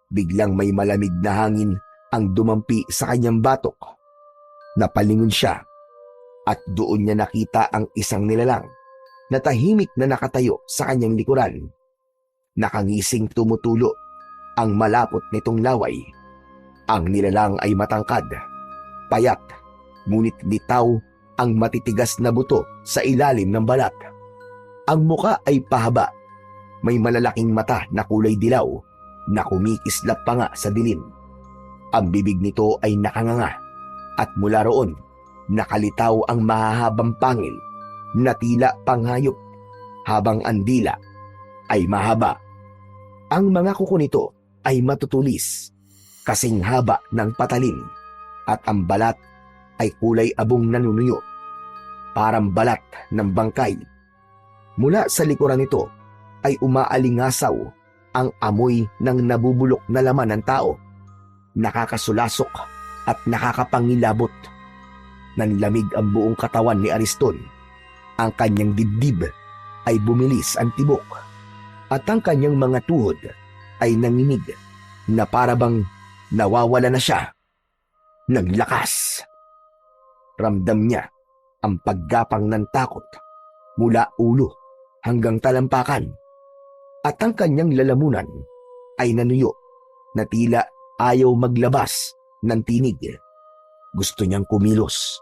Biglang may malamig na hangin ang dumampi sa kanyang batok. Napalingon siya at doon niya nakita ang isang nilalang na tahimik na nakatayo sa kanyang likuran. Nakangising tumutulo ang malapot nitong laway. Ang nilalang ay matangkad, payat, ngunit bitaw ang matitigas na buto sa ilalim ng balat. Ang muka ay pahaba, may malalaking mata na kulay dilaw na kumikislap pa nga sa dilim. Ang bibig nito ay nakanganga at mula roon nakalitaw ang mahahabang pangil na tila panghayop habang ang dila ay mahaba. Ang mga kuko nito ay matutulis, kasing haba ng patalim at ang balat ay kulay abong nanunuyo, parang balat ng bangkay. Mula sa likuran nito ay umaalingasaw ang amoy ng nabubulok na laman ng tao. Nakakasulasok at nakakapangilabot. Nanlamig ang buong katawan ni Ariston. Ang kanyang dibdib ay bumilis ang tibok at ang kanyang mga tuhod ay nanginig na parabang nawawala na siya ng lakas. Ramdam niya ang paggapang ng takot mula ulo hanggang talampakan at ang kanyang lalamunan ay nanuyo na tila ayaw maglabas ng tinig. Gusto niyang kumilos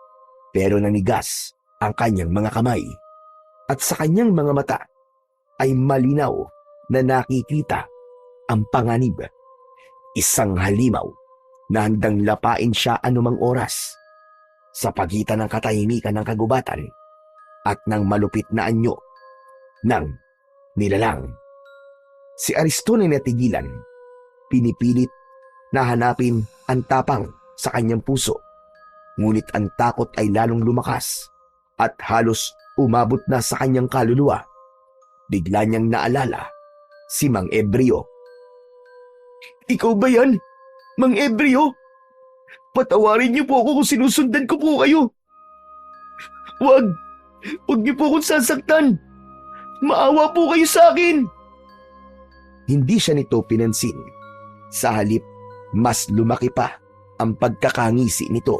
pero nanigas ang kanyang mga kamay at sa kanyang mga mata ay malinaw na nakikita ang panganib. Isang halimaw na handang lapain siya anumang oras sa pagitan ng katahimikan ng kagubatan at ng malupit na anyo ng nilalang. Si Ariston ay natigilan, pinipilit na hanapin ang tapang sa kanyang puso. Ngunit ang takot ay lalong lumakas at halos umabot na sa kanyang kaluluwa. Bigla niyang naalala si Mang Ebreo. "Ikaw ba yan, Mang Ebreo? Patawarin niyo po ako kung sinusundan ko po kayo. Huwag niyo po akong sasaktan. Maawa po kayo sa akin." Hindi siya nito pinansin. Sa halip, mas lumaki pa ang pagkakangisi nito.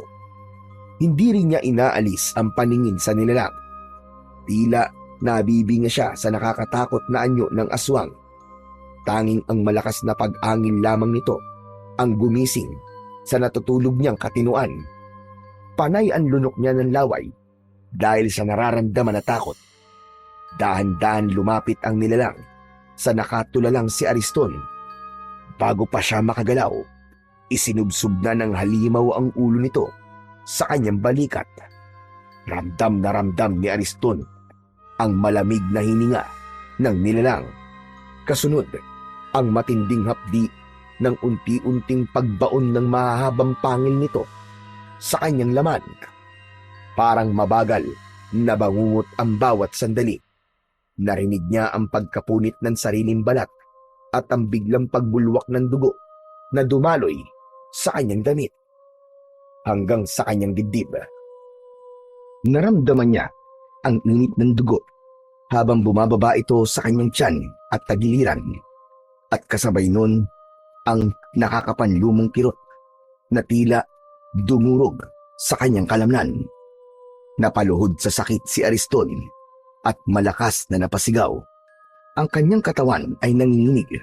Hindi rin niya inaalis ang paningin sa nilalang. Tila nabibinga siya sa nakakatakot na anyo ng aswang. Tanging ang malakas na pag-angin lamang nito ang gumising sa natutulog niyang katinuan. Panay ang lunok niya ng laway dahil sa nararamdaman na takot. Dahan-dahan lumapit ang nilalang sa nakatulalang si Ariston. Bago pa siya makagalaw, isinubsob na ng halimaw ang ulo nito sa kanyang balikat. Ramdam na ramdam ni Ariston ang malamig na hininga ng nilalang. Kasunod, ang matinding hapdi ng unti-unting pagbaon ng mahahabang pangil nito sa kanyang laman. Parang mabagal na bangungot ang bawat sandali. Narinig niya ang pagkapunit ng sariling balat at ang biglang pagbulwak ng dugo na dumaloy sa kanyang damit hanggang sa kanyang dibdib. Naramdaman niya ang init ng dugo habang bumababa ito sa kanyang tiyan at tagiliran, at kasabay nun ang nakakapanlumong kirot na tila dumurog sa kanyang kalamnan. Napaluhod sa sakit si Ariston at malakas na napasigaw. Ang kanyang katawan ay nanginginig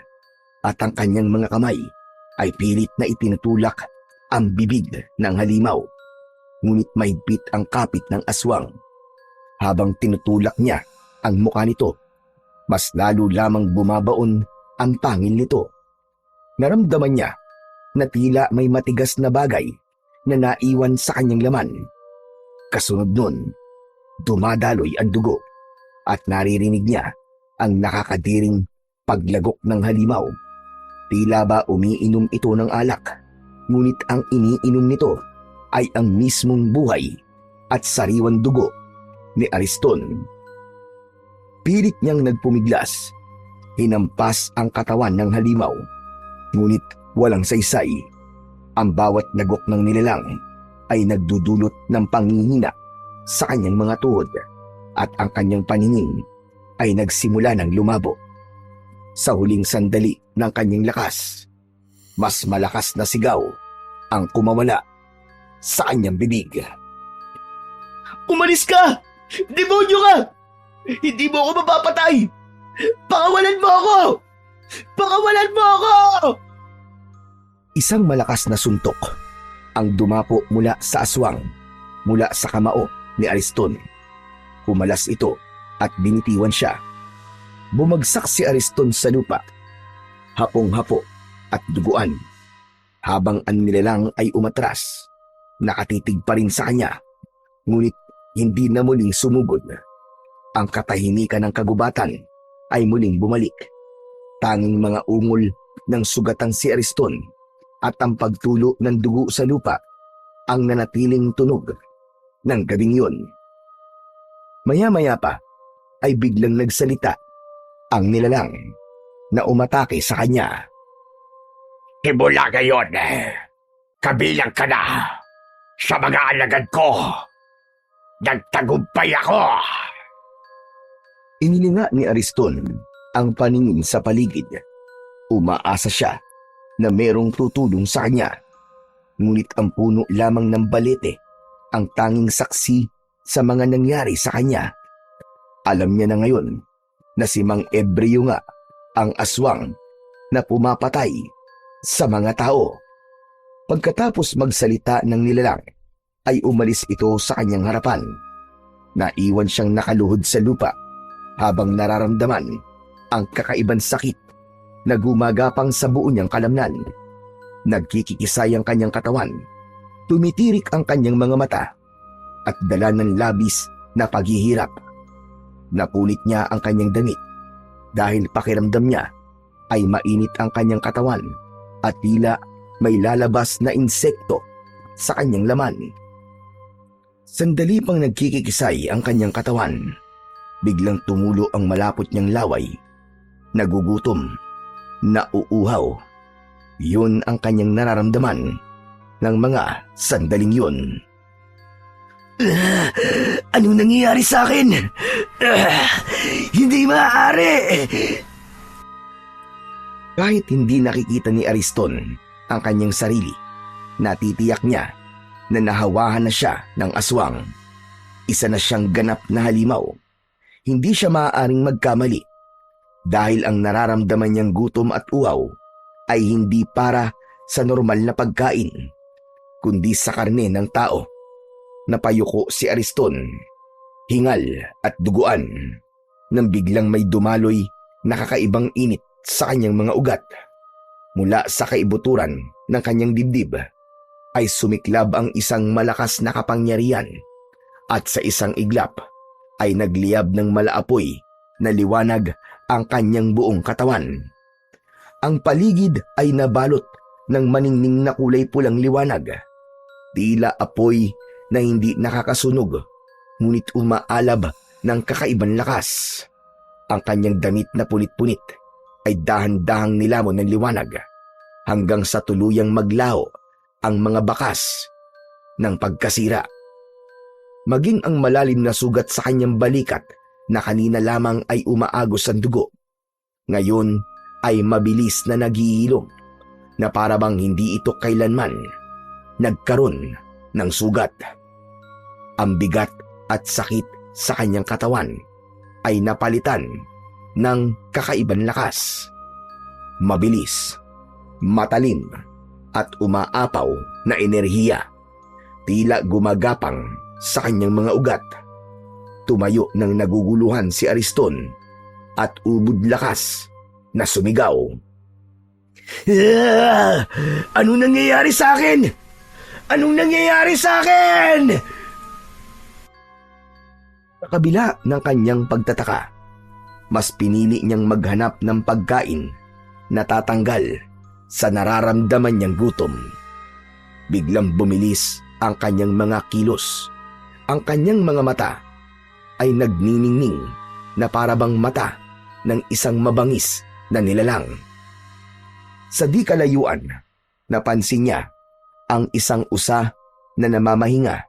at ang kanyang mga kamay ay pilit na itinutulak ang bibig ng halimaw. Ngunit mahigpit ang kapit ng aswang. Habang tinutulak niya ang mukha nito, mas lalo lamang bumabaon ang pangil nito. Naramdaman niya na tila may matigas na bagay na naiwan sa kanyang laman. Kasunod nun, dumadaloy ang dugo at naririnig niya ang nakakadiring paglagok ng halimaw. Tila ba umiinom ito ng alak, ngunit ang iniinom nito ay ang mismong buhay at sariwang dugo ni Ariston. Pilit niyang nagpumiglas, hinampas ang katawan ng halimaw, ngunit walang saysay. Ang bawat lagok ng nilalang ay nagdudulot ng panghihina sa kanyang mga tuhod at ang kanyang paningin ay nagsimula ng lumabo. Sa huling sandali ng kanyang lakas, mas malakas na sigaw ang kumawala sa kanyang bibig. "Umalis ka! Demonyo ka! Hindi mo ako mapapatay! Pakawalan mo ako! Pakawalan mo ako!" Isang malakas na suntok ang dumapo mula sa aswang, mula sa kamao ni Ariston. Umalas ito at binitiwan siya. Bumagsak si Ariston sa lupa, hapong-hapo at duguan, habang ang nilalang ay umatras. Nakatitig pa rin sa kanya, ngunit hindi na muling sumugod. Ang katahimikan ng kagubatan ay muling bumalik. Tanging mga ungol ng sugatan si Ariston at ang pagtulo ng dugo sa lupa ang nanatiling tunog ng gabing yun. Maya-maya pa ay biglang nagsalita ang nilalang na umatake sa kanya. Simula ngayon, kabilang ka na sa mga alagad ko. Nagtagumpay ako. Inilinga ni Ariston ang paningin sa paligid. Umaasa siya na merong tutulong sa kanya. Ngunit ang puno lamang ng balete ang tanging saksi sa mga nangyari sa kanya. Alam niya na ngayon na si Mang Ebreo nga ang aswang na pumapatay sa mga tao. Pagkatapos magsalita ng nilalang, ay umalis ito sa kanyang harapan. Naiwan siyang nakaluhod sa lupa habang nararamdaman ang kakaibang sakit na gumagapang sa buo niyang kalamnan. Nagkikikisay ang kanyang katawan, tumitirik ang kanyang mga mata, at dala ng labis na paghihirap. Napunit niya ang kanyang damit dahil pakiramdam niya ay mainit ang kanyang katawan at tila may lalabas na insekto sa kanyang laman. Sandali pang nagkikikisay ang kanyang katawan, biglang tumulo ang malapot niyang laway. Nagugutom, nauuhaw. Yun ang kanyang nararamdaman ng mga sandaling yun. Ano nangyayari sa akin? Hindi maaari! Kahit hindi nakikita ni Ariston ang kanyang sarili, natitiyak niya na nahawahan na siya ng aswang. Isa na siyang ganap na halimaw. Hindi siya maaaring magkamali dahil ang nararamdaman niyang gutom at uhaw ay hindi para sa normal na pagkain, kundi sa karne ng tao. Napayuko si Ariston, hingal at duguan, nang biglang may dumaloy na kakaibang init sa kanyang mga ugat. Mula sa kaibuturan ng kanyang dibdib ay sumiklab ang isang malakas na kapangyarihan, at sa isang iglap ay nagliyab ng malaapoy na liwanag ang kanyang buong katawan. Ang paligid ay nabalot ng maningning na kulay pulang liwanag. Tila apoy na hindi nakakasunog, ngunit umaalab ng kakaibang lakas. Ang kanyang damit na punit-punit ay dahan-dahang nilamon ng liwanag hanggang sa tuluyang maglaho ang mga bakas ng pagkasira. Maging ang malalim na sugat sa kanyang balikat na kanina lamang ay umaagos ang dugo, ngayon ay mabilis na naghihilom, na parabang hindi ito kailanman nagkaroon ng sugat. Ang bigat at sakit sa kanyang katawan ay napalitan ng kakaibang lakas. Mabilis, matalim, at umaapaw na enerhiya, tila gumagapang sa kanyang mga ugat. Tumayo ng naguguluhan si Ariston at ubod lakas na sumigaw. Anong nangyayari sa akin? Anong nangyayari sa akin? Sa kabila ng kanyang pagtataka, mas pinili niyang maghanap ng pagkain na tatanggal sa nararamdaman niyang gutom. Biglang bumilis ang kanyang mga kilos. Ang kanyang mga mata ay nagniningning na parabang mata ng isang mabangis na nilalang. Sa di kalayuan, napansin niya ang isang usa na namamahinga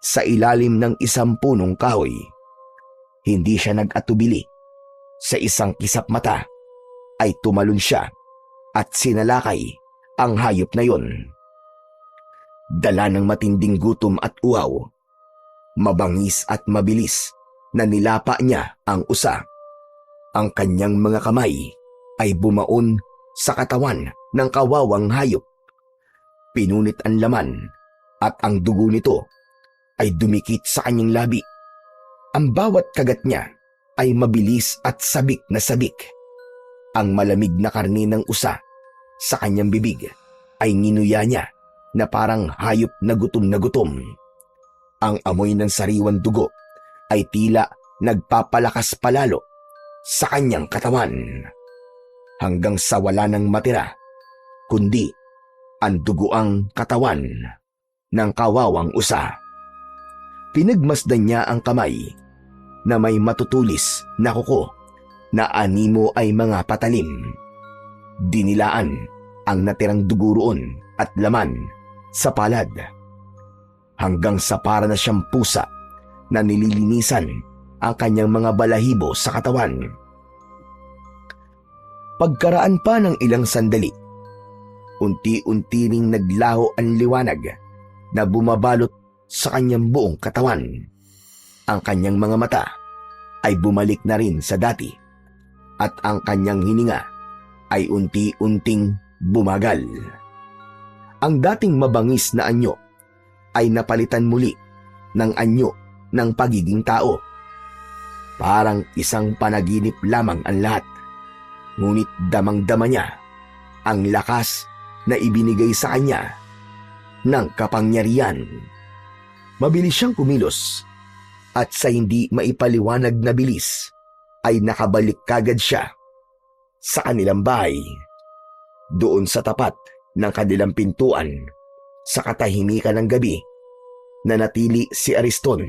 sa ilalim ng isang punong kahoy. Hindi siya nag-atubili. Sa isang kisap mata ay tumalon siya at sinalakay ang hayop na yon. Dala ng matinding gutom at uhaw, mabangis at mabilis na nilapa niya ang usa. Ang kanyang mga kamay ay bumaon sa katawan ng kawawang hayop. Pinunit ang laman at ang dugo nito ay dumikit sa kanyang labi. Ang bawat kagat niya ay mabilis at sabik na sabik. Ang malamig na karne ng usa sa kanyang bibig ay nginuya niya na parang hayop na gutom na gutom. Ang amoy ng sariwang dugo ay tila nagpapalakas palalo sa kanyang katawan, hanggang sa wala nang matira, kundi ang duguang katawan ng kawawang usa. Pinagmasdan niya ang kamay na may matutulis na kuko na animo ay mga patalim. Dinilaan ang natirang dugo roon at laman sa palad, hanggang sa para na siyang pusa na nililinisan ang kanyang mga balahibo sa katawan. Pagkaraan pa ng ilang sandali, unti-unti ring naglaho ang liwanag na bumabalot sa kanyang buong katawan. Ang kanyang mga mata ay bumalik na rin sa dati, at ang kanyang hininga ay unti-unting bumagal. Ang dating mabangis na anyo ay napalitan muli ng anyo ng pagiging tao. Parang isang panaginip lamang ang lahat. Ngunit damang-dama niya ang lakas na ibinigay sa kanya ng kapangyarihan. Mabilis siyang kumilos at sa hindi maipaliwanag na bilis ay nakabalik kagad siya sa kanilang bahay. Doon sa tapat ng kanilang pintuan, sa katahimikan ng gabi, nanatili si Ariston.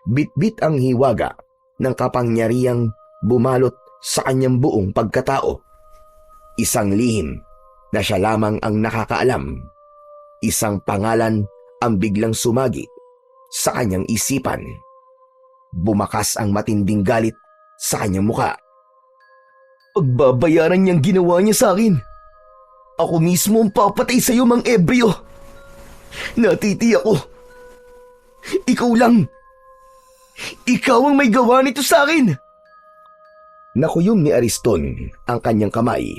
Bit-bit ang hiwaga ng kapangyarihang bumalot sa kanyang buong pagkatao. Isang lihim na siya lamang ang nakakaalam. Isang pangalan ang biglang sumagi sa kanyang isipan. Bumakas ang matinding galit sa kanyang muka. Pagbabayaran niyang ginawa niya sa akin. Ako mismo ang papatay sa iyo, Mang Ebreo. Natitiyak ko. Ikaw lang. Ikaw ang may gawa nito sa akin. Nakuyom ni Ariston ang kanyang kamay.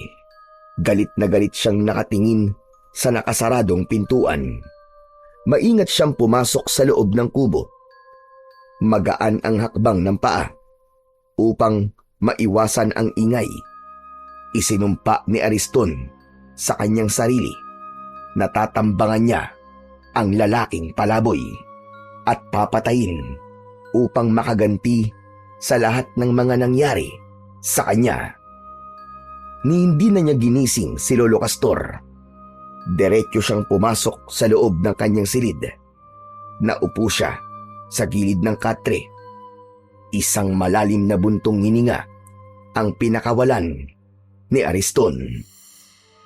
Galit na galit siyang nakatingin sa nakasaradong pintuan. Maingat siyang pumasok sa loob ng kubo. Magaan ang hakbang ng paa upang maiwasan ang ingay. Isinumpa ni Ariston sa kanyang sarili na tatambangan niya ang lalaking palaboy at papatayin upang makaganti sa lahat ng mga nangyari sa kanya. Ni hindi na niya ginising si Lolo Castor. Diretso siyang pumasok sa loob ng kanyang silid. Naupo siya sa gilid ng katre. Isang malalim na buntong hininga ang pinakawalan ni Ariston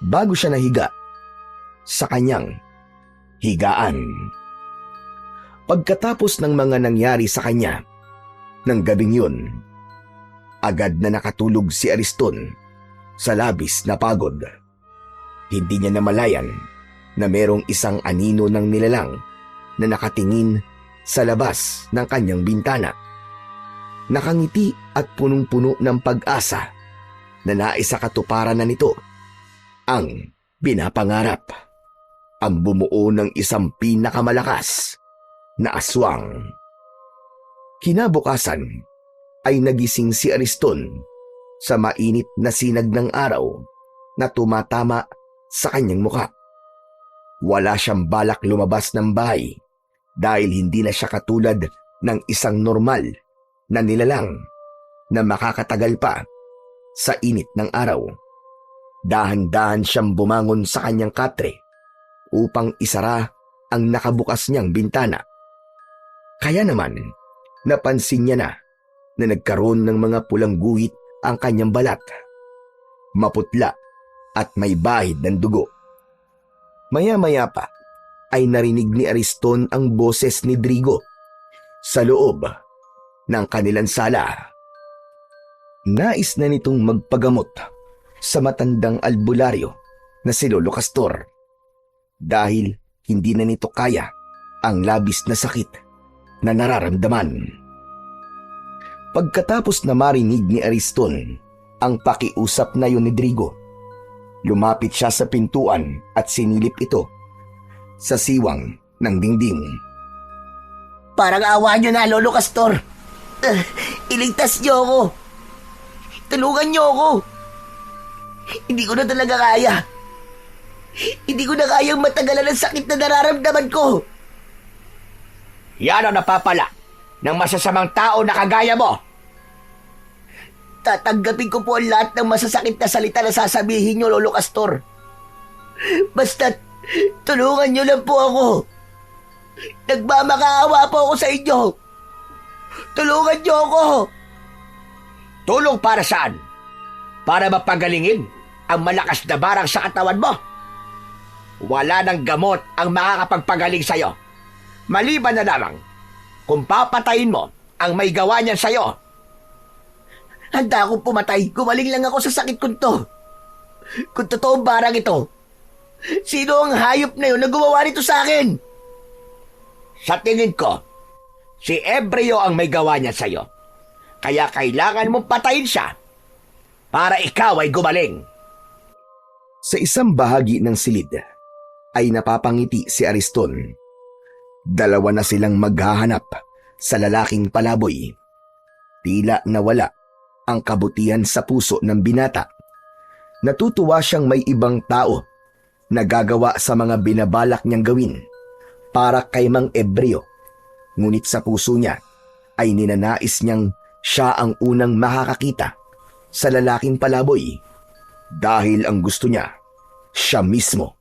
bago siya nahiga sa kanyang higaan. Pagkatapos ng mga nangyari sa kanya ng gabing yun, agad na nakatulog si Ariston sa labis na pagod. Hindi niya namalayan na merong isang anino ng nilalang na nakatingin sa labas ng kanyang bintana. Nakangiti at punong-puno ng pag-asa na naisakatuparan na nito ang binapangarap. Ang bumuo ng isang pinakamalakas na aswang. Kinabukasan ay nagising si Ariston sa mainit na sinag ng araw na tumatama sa kanyang muka. Wala siyang balak lumabas ng bahay dahil hindi na siya katulad ng isang normal na nilalang na makakatagal pa sa init ng araw. Dahan-dahan siyang bumangon sa kanyang katre upang isara ang nakabukas niyang bintana. Kaya naman, napansin niya na nagkaroon ng mga pulang guhit ang kanyang balat. Maputla at may bahid ng dugo. Maya-maya pa ay narinig ni Ariston ang boses ni Drigo sa loob ng kanilang sala. Nais na nitong magpagamot sa matandang albularyo na si Lolo Castor dahil hindi na nito kaya ang labis na sakit na nararamdaman. Pagkatapos na marinig ni Ariston ang pakiusap na yun ni Drigo, lumapit siya sa pintuan at sinilip ito sa siwang ng dingding. Parang awa niyo na, Lolo Castor. Iligtas niyo ako. Tulungan niyo ako. Hindi ko na talaga kaya. Hindi ko na kayang matagalan ang sakit na nararamdaman ko. Yan ang napapala ng masasamang tao na kagaya mo. Tatanggapin ko po ang lahat ng masasakit na salita na sasabihin niyo, Lolo Castor. Basta tulungan niyo lang po ako. Nagmamakaawa po ako sa inyo. Tulungan niyo ako. Tulong para saan? Para mapagalingin ang malakas na barang sa katawan mo? Wala ng gamot ang makakapagpagaling sa'yo. Maliban na lamang kung papatayin mo ang may gawa niyan sa'yo. Handa akong pumatay. Gumaling lang ako sa sakit ko to. Kung totoong barang ito, sino ang hayop na yun na gumawa nito sa akin? Sa tingin ko, si Ebreo ang may gawa niya sa'yo. Kaya kailangan mong patayin siya para ikaw ay gumaling. Sa isang bahagi ng silid ay napapangiti si Ariston. Dalawa na silang maghahanap sa lalaking palaboy. Tila nawala ang kabutihan sa puso ng binata. Natutuwa siyang may ibang tao na gagawa sa mga binabalak niyang gawin para kay Mang Ebreo. Ngunit sa puso niya ay ninanais niyang siya ang unang makakakita sa lalaking palaboy dahil ang gusto niya, siya mismo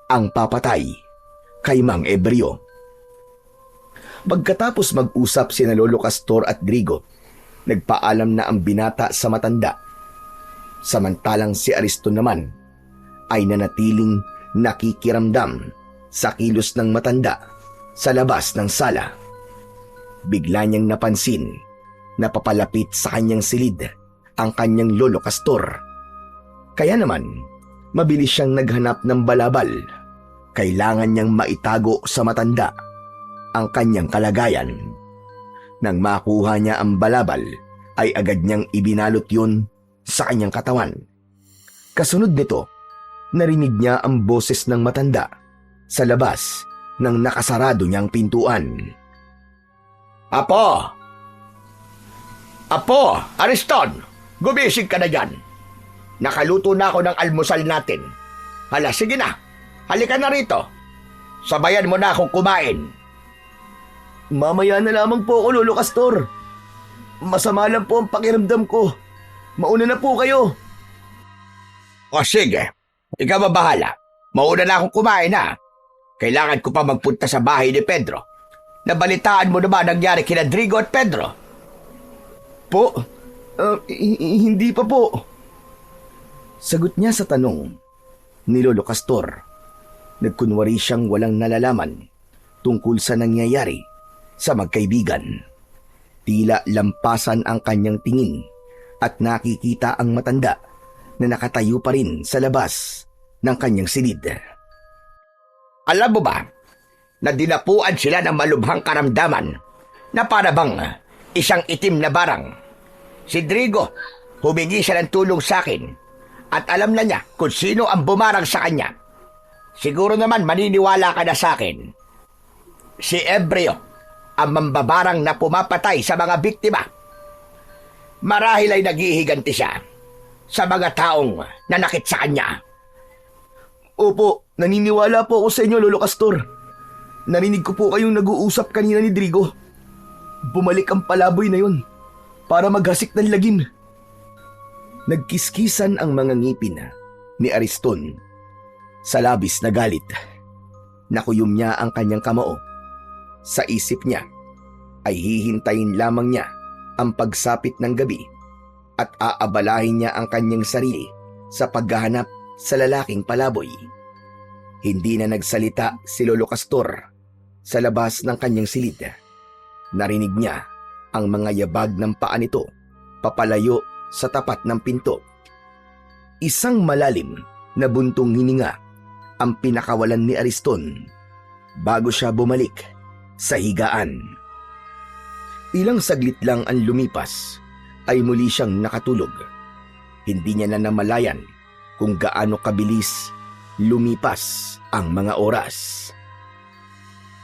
ang papatay kay Mang Ebreo. Pagkatapos mag-usap sina Lolo Castor at Drigo, nagpaalam na ang binata sa matanda. Samantalang si Ariston naman ay nanatiling nakikiramdam sa kilos ng matanda sa labas ng sala. Bigla niyang napansin na papalapit sa kanyang silid ang kanyang Lolo Castor. Kaya naman, mabilis siyang naghanap ng balabal. Kailangan niyang maitago sa matanda ang kanyang kalagayan. Nang makuha niya ang balabal, ay agad niyang ibinalot yun sa kanyang katawan. Kasunod nito, narinig niya ang boses ng matanda sa labas ng nakasarado niyang pintuan. Apo! Apo! Ariston! Gumising ka na dyan. Nakaluto na ako ng almusal natin. Hala, sige na. Halika na rito. Sabayan mo na akong kumain. Mamaya na lamang po ako, Lolo Castor. Masama lang po ang pakiramdam ko. Mauna na po kayo. O sige, ikaw bahala. Mauna na akong kumain ha. Kailangan ko pa magpunta sa bahay ni Pedro. Nabalitaan mo na ba nangyari kina Drigo at Pedro? Po? Hindi pa po. Sagot niya sa tanong ni Lolo Castor. Nagkunwari siyang walang nalalaman tungkol sa nangyayari sa magkaibigan. Tila lampasan ang kanyang tingin at nakikita ang matanda na nakatayo pa rin sa labas ng kanyang silid. Alam mo ba na dinapuan sila ng malubhang karamdaman na para bang isang itim na barang? Si Drigo, humingi siya ng tulong sa akin at alam na niya kung sino ang bumarang sa kanya. Siguro naman maniniwala ka na sa akin. Si Ebreo ang mambabarang na pumapatay sa mga biktima. Marahil ay naghihiganti siya sa mga taong nanakit sa kanya. Opo, naniniwala po ako sa inyo, Lolo Castor. Narinig ko po kayong nag-uusap kanina ni Drigo. Bumalik ang palaboy na yun para maghasik ng lagim. Nagkiskisan ang mga ngipin ni Ariston sa labis na galit. Nakuyom niya ang kanyang kamao. Sa isip niya ay hihintayin lamang niya ang pagsapit ng gabi at aabalahin niya ang kanyang sarili sa paghahanap sa lalaking palaboy. Hindi na nagsalita si Lolo Castor sa labas ng kanyang silid. Narinig niya ang mga yabag ng paa nito papalayo sa tapat ng pinto. Isang malalim na buntong hininga ang pinakawalan ni Ariston bago siya bumalik sa higaan. Ilang saglit lang ang lumipas ay muli siyang nakatulog. Hindi niya na namalayan kung gaano kabilis lumipas ang mga oras.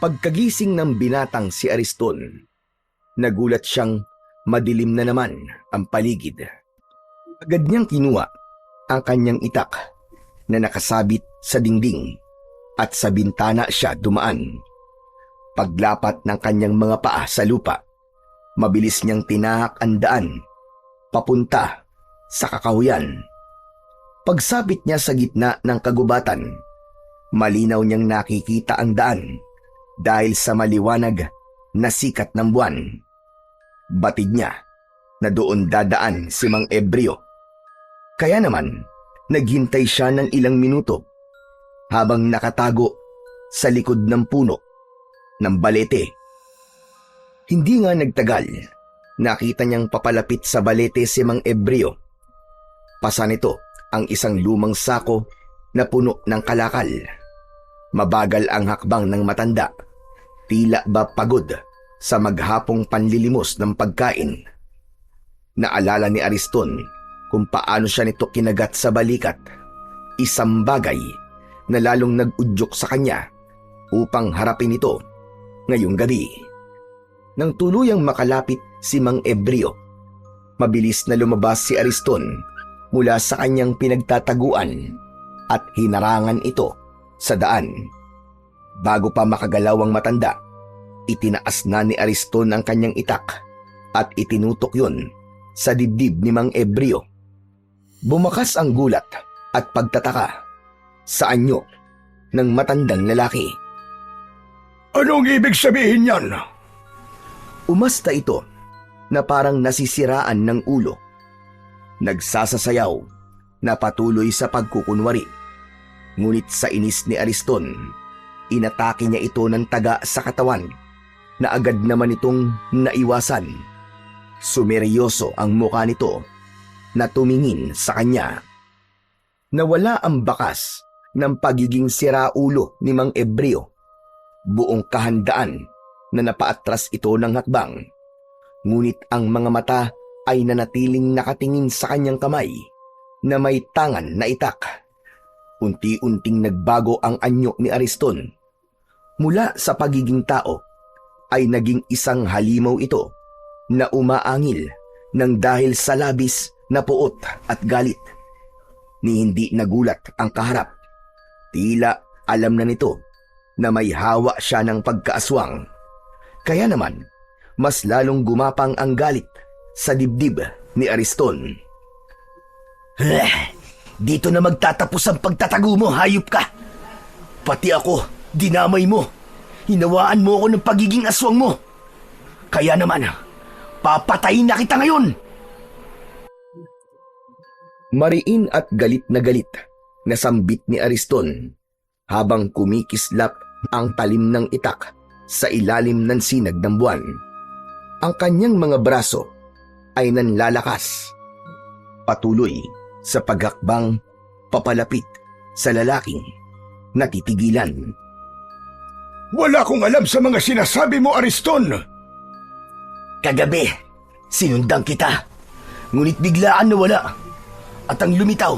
Pagkagising ng binatang si Ariston, nagulat siyang madilim na naman ang paligid. Agad niyang kinuha ang kanyang itak na nakasabit sa dingding at sa bintana siya dumaan. Paglapat ng kanyang mga paa sa lupa, mabilis niyang tinahak ang daan papunta sa kakahuyan. Pagsapit niya sa gitna ng kagubatan, malinaw niyang nakikita ang daan dahil sa maliwanag na sikat ng buwan. Batid niya na doon dadaan si Mang Ebreo. Kaya naman, naghintay siya ng ilang minuto habang nakatago sa likod ng puno ng balete. Hindi nga nagtagal, nakita niyang papalapit sa balete si Mang Ebreo. Pasa nito ang isang lumang sako na puno ng kalakal. Mabagal ang hakbang ng matanda, tila ba pagod sa maghapong panlilimos ng pagkain. Naalala ni Ariston kung paano siya nito kinagat sa balikat Isang bagay na lalong nag-udyok sa kanya upang harapin ito ngayong gabi. Nang tuluyang makalapit si Mang Ebrio, mabilis na lumabas si Ariston mula sa kanyang pinagtataguan at hinarangan ito sa daan. Bago pa makagalaw ang matanda, itinaas na ni Ariston ang kanyang itak at itinutok yun sa dibdib ni Mang Ebrio. Bumakas ang gulat at pagtataka sa anyo ng matandang lalaki. Anong ibig sabihin yan? Umasta ito na parang nasisiraan ng ulo. Nagsasasayaw na patuloy sa pagkukunwari. Ngunit sa inis ni Ariston, inatake niya ito ng taga sa katawan na agad naman itong naiwasan. Sumeryoso ang mukha nito na tumingin sa kanya. Nawala ang bakas ng pagiging siraulo ni Mang Ebrio. Buong kahandaan na napaatras ito ng hakbang. Ngunit ang mga mata ay nanatiling nakatingin sa kanyang kamay na may tangan na itak. Unti-unting nagbago ang anyo ni Ariston. Mula sa pagiging tao ay naging isang halimaw ito na umaangil ng dahil sa labis na puot at galit. Ni hindi nagulat ang kaharap. Tila alam na nito na may hawa siya ng pagkaaswang. Kaya naman, mas lalong gumapang ang galit sa dibdib ni Ariston. Dito na magtatapos ang pagtatago mo, hayop ka! Pati ako, dinamay mo. Hinawaan mo ako ng pagiging aswang mo. Kaya naman, papatayin na kita ngayon! Mariin at galit na sambit ni Ariston habang kumikislap ang talim ng itak sa ilalim ng sinag ng buwan. Ang kanyang mga braso ay nanlalakas. Patuloy sa paghakbang papalapit sa lalaking natitigilan. Wala akong alam sa mga sinasabi mo, Ariston. Kagabi, sinundan kita. Ngunit biglaan nawala. At ang lumitaw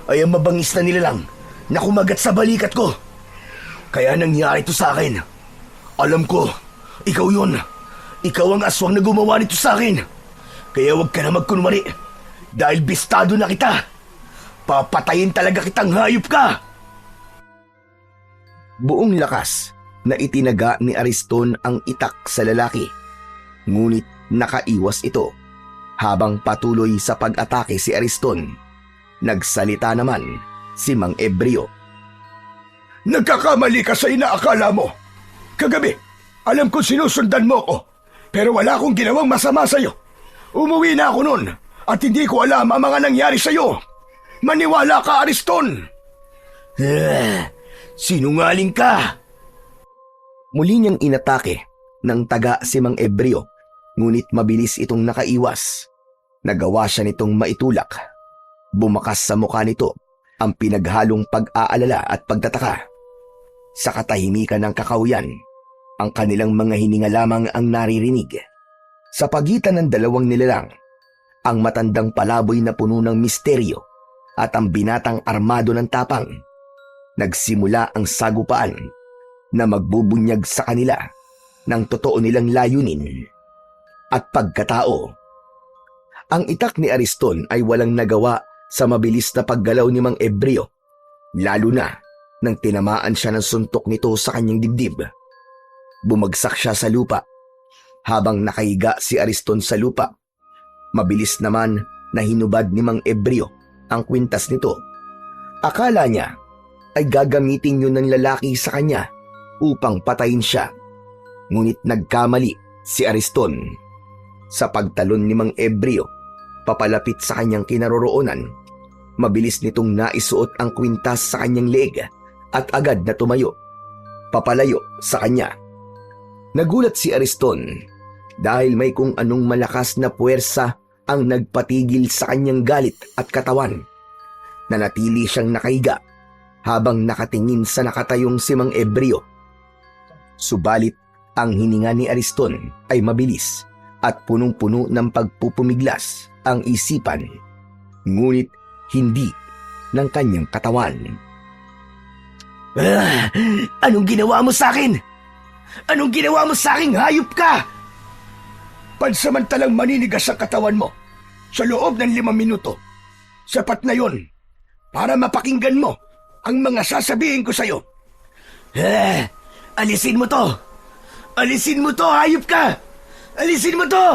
ay ang mabangis na nilalang na kumagat sa balikat ko. Kaya nangyari ito sa akin. Alam ko, ikaw yun. Ikaw ang aswang na gumawa nito sa akin. Kaya huwag ka na magkunwari. Dahil bistado na kita. Papatayin talaga kitang hayop ka. Buong lakas na itinaga ni Ariston ang itak sa lalaki. Ngunit nakaiwas ito. Habang patuloy sa pag-atake si Ariston, nagsalita naman si Mang Ebrio. Nagkakamali ka sa inaakala mo. Kagabi, alam ko sinusundan mo ko, pero wala akong ginawang masama sa'yo. Umuwi na ako noon at hindi ko alam ang mga nangyari sa'yo. Maniwala ka, Ariston! Sinungaling ka! Muli niyang inatake ng taga si Mang Ebrio, ngunit mabilis itong nakaiwas. Nagawa siya nitong maitulak. Bumakas sa mukha nito ang pinaghalong pag-aalala at pagtataka. Sa katahimikan ng kakahuyan, ang kanilang mga hininga lamang ang naririnig. Sa pagitan ng dalawang nilalang, ang matandang palaboy na puno ng misteryo at ang binatang armado ng tapang. Nagsimula ang sagupaan na magbubunyag sa kanila ng totoo nilang layunin at pagkatao. Ang itak ni Ariston ay walang nagawa sa mabilis na paggalaw ni Mang Ebrio, lalo na nang tinamaan siya ng suntok nito sa kanyang dibdib. Bumagsak siya sa lupa. Habang nakahiga si Ariston sa lupa, mabilis naman na hinubad ni Mang Ebrio ang kwintas nito. Akala niya ay gagamitin yun ng lalaki sa kanya upang patayin siya. Ngunit nagkamali si Ariston. Sa pagtalon ni Mang Ebrio papalapit sa kanyang kinaroroonan, mabilis nitong naisuot ang kwintas sa kanyang leeg at agad na tumayo, papalayo sa kanya. Nagulat si Ariston dahil may kung anong malakas na puwersa ang nagpatigil sa kanyang galit at katawan. Nanatili siyang nakahiga habang nakatingin sa nakatayong si Mang Ebrio. Subalit ang hininga ni Ariston ay mabilis at punong-puno ng pagpupumiglas ang isipan. Ngunit hindi ng kanyang katawan. Anong ginawa mo sa akin? Anong ginawa mo sa akin, hayop ka? Pansamantalang maninigas ang katawan mo sa loob ng 5 minuto. Sapat na yon para mapakinggan mo ang mga sasabihin ko sa'yo. Alisin mo to! Alisin mo to, hayop ka! Alisin mo to!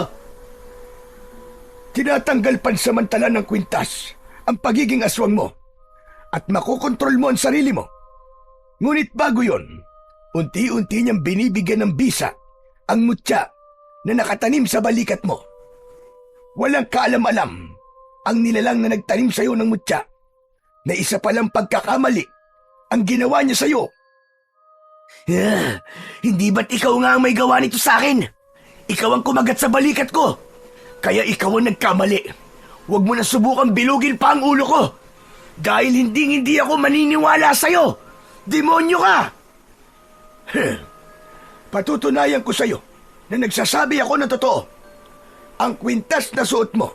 Tinatanggal pansamantala ng kwintas ang pagiging aswang mo at makokontrol mo ang sarili mo. Ngunit bago yon, unti-unti niyang binibigyan ng bisa ang mutya na nakatanim sa balikat mo. Walang kaalam-alam ang nilalang na nagtanim sa'yo ng mutya na isa palang pagkakamali ang ginawa niya sa'yo. Hindi ba't ikaw nga ang may gawa nito sa akin? Ikaw ang kumagat sa balikat ko. Kaya ikaw ang nagkamali. Huwag mo na subukang bilugin pa ang ulo ko. Dahil hindi ako maniniwala sa'yo. Demonyo ka! Patutunayan ko sa'yo na nagsasabi ako ng totoo. Ang kwintas na suot mo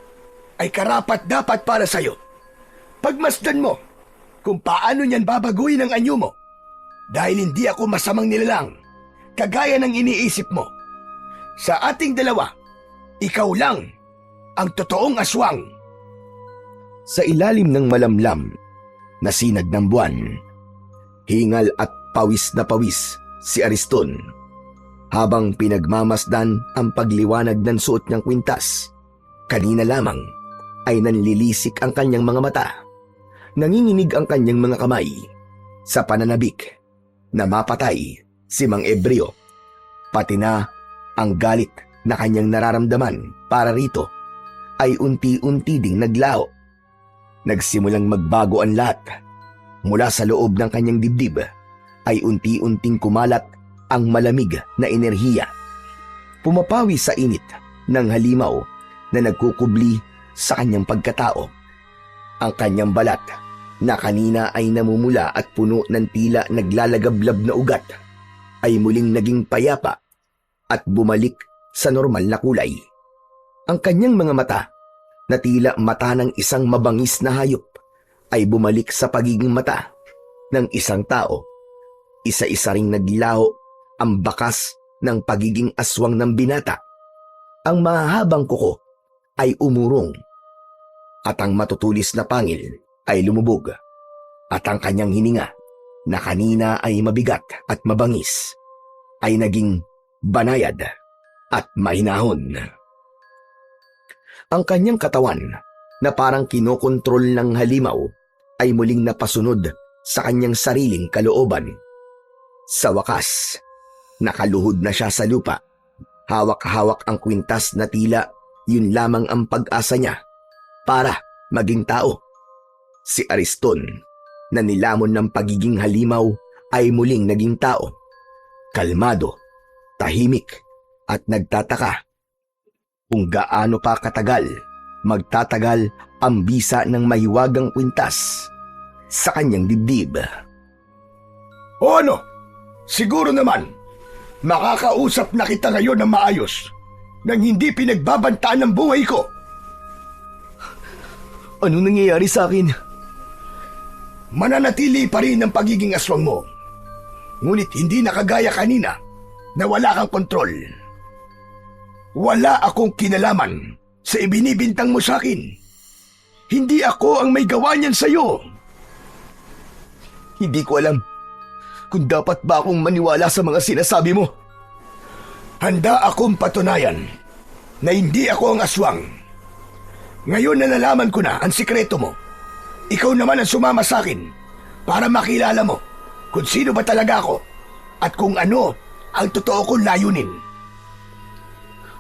ay karapat-dapat para sa'yo. Pagmasdan mo kung paano niyan babaguhin ang anyo mo. Dahil hindi ako masamang nilalang, kagaya ng iniisip mo. Sa ating dalawa, ikaw lang ang totoong aswang. Sa ilalim ng malamlam na sinag ng buwan, hingal at pawis na pawis si Ariston habang pinagmamasdan ang pagliwanag ng suot niyang kwintas. Kanina lamang ay nanlilisik ang kanyang mga mata. Nanginginig ang kanyang mga kamay sa pananabik na mapatay si Mang Ebreo. Pati na ang galit na kanyang nararamdaman para rito ay unti-unti ding naglaho. Nagsimulang magbago ang lahat. Mula sa loob ng kanyang dibdib ay unti-unting kumalat ang malamig na enerhiya. Pumapawi sa init ng halimaw na nagkukubli sa kanyang pagkatao. Ang kanyang balat na kanina ay namumula at puno ng tila naglalagablab na ugat ay muling naging payapa at bumalik sa normal na kulay. Ang kanyang mga mata na tila mata ng isang mabangis na hayop ay bumalik sa pagiging mata ng isang tao. Isa-isa ring naglaho ang bakas ng pagiging aswang ng binata. Ang mahahabang kuko ay umurong at ang matutulis na pangil ay lumubog at ang kanyang hininga na kanina ay mabigat at mabangis ay naging banayad at mahinahon. Ang kanyang katawan na parang kinokontrol ng halimaw ay muling napasunod sa kanyang sariling kalooban. Sa wakas, nakaluhod na siya sa lupa. Hawak-hawak ang kwintas na tila yun lamang ang pag-asa niya para maging tao. Si Ariston, na nilamon ng pagiging halimaw, ay muling naging tao. Kalmado, tahimik, at nagtataka kung gaano pa katagal magtatagal ang bisa ng mahiwagang kwintas sa kanyang dibdib. O ano? Siguro naman, makakausap na kita ngayon ng maayos nang hindi pinagbabantaan ng buhay ko. Anong nangyayari sa akin? Mananatili pa rin ang pagiging aswang mo. Ngunit hindi na kagaya kanina na wala kang kontrol. Wala akong kinalaman sa ibinibintang mo sa akin. Hindi ako ang may gawa niyan sa'yo. Hindi ko alam kung dapat ba akong maniwala sa mga sinasabi mo. Handa akong patunayan na hindi ako ang aswang. Ngayon na nalaman ko na ang sikreto mo, ikaw naman ang sumama sa akin para makilala mo kung sino ba talaga ako at kung ano ang totoo kong layunin.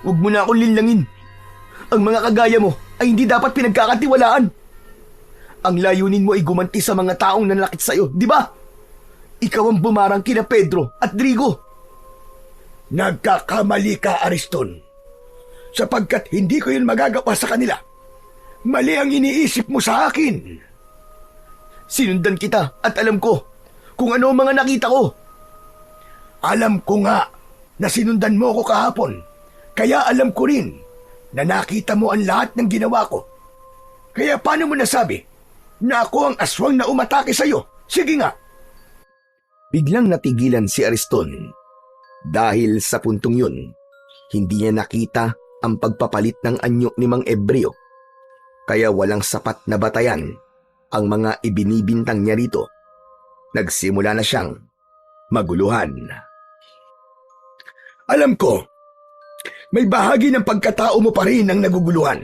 Huwag mo na akong linlangin. Ang mga kagaya mo ay hindi dapat pinagkakatiwalaan. Ang layunin mo ay gumanti sa mga taong nanakit sa'yo, di ba? Ikaw ang bumarang kina Pedro at Drigo. Nagkakamali ka, Ariston. Sapagkat hindi ko yun magagawa sa kanila. Mali ang iniisip mo sa akin. Sinundan kita at alam ko kung ano ang mga nakita ko. Alam ko nga na sinundan mo ko kahapon. Kaya alam ko rin na nakita mo ang lahat ng ginawa ko. Kaya paano mo nasabi na ako ang aswang na umatake sa'yo. Sige nga. Biglang natigilan si Ariston. Dahil sa puntong yun, hindi niya nakita ang pagpapalit ng anyo ni Mang Ebreo. Kaya walang sapat na batayan ang mga ibinibintang niya rito. Nagsimula na siyang maguluhan. Alam ko, may bahagi ng pagkatao mo pa rin ang naguguluhan.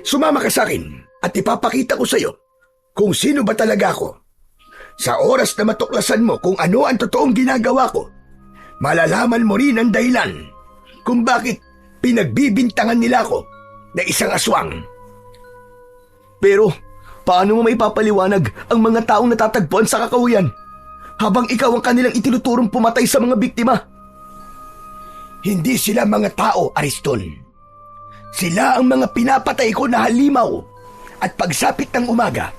Sumama ka sa akin at ipapakita ko sa'yo kung sino ba talaga ako. Sa oras na matuklasan mo kung ano ang totoong ginagawa ko, malalaman mo rin ang dahilan kung bakit pinagbibintangan nila ako na isang aswang. Pero paano mo maipapaliwanag ang mga taong natatagpuan sa kakahuyan habang ikaw ang kanilang itinuturong pumatay sa mga biktima? Hindi sila mga tao, Ariston. Sila ang mga pinapatay ko na halimaw at pagsapit ng umaga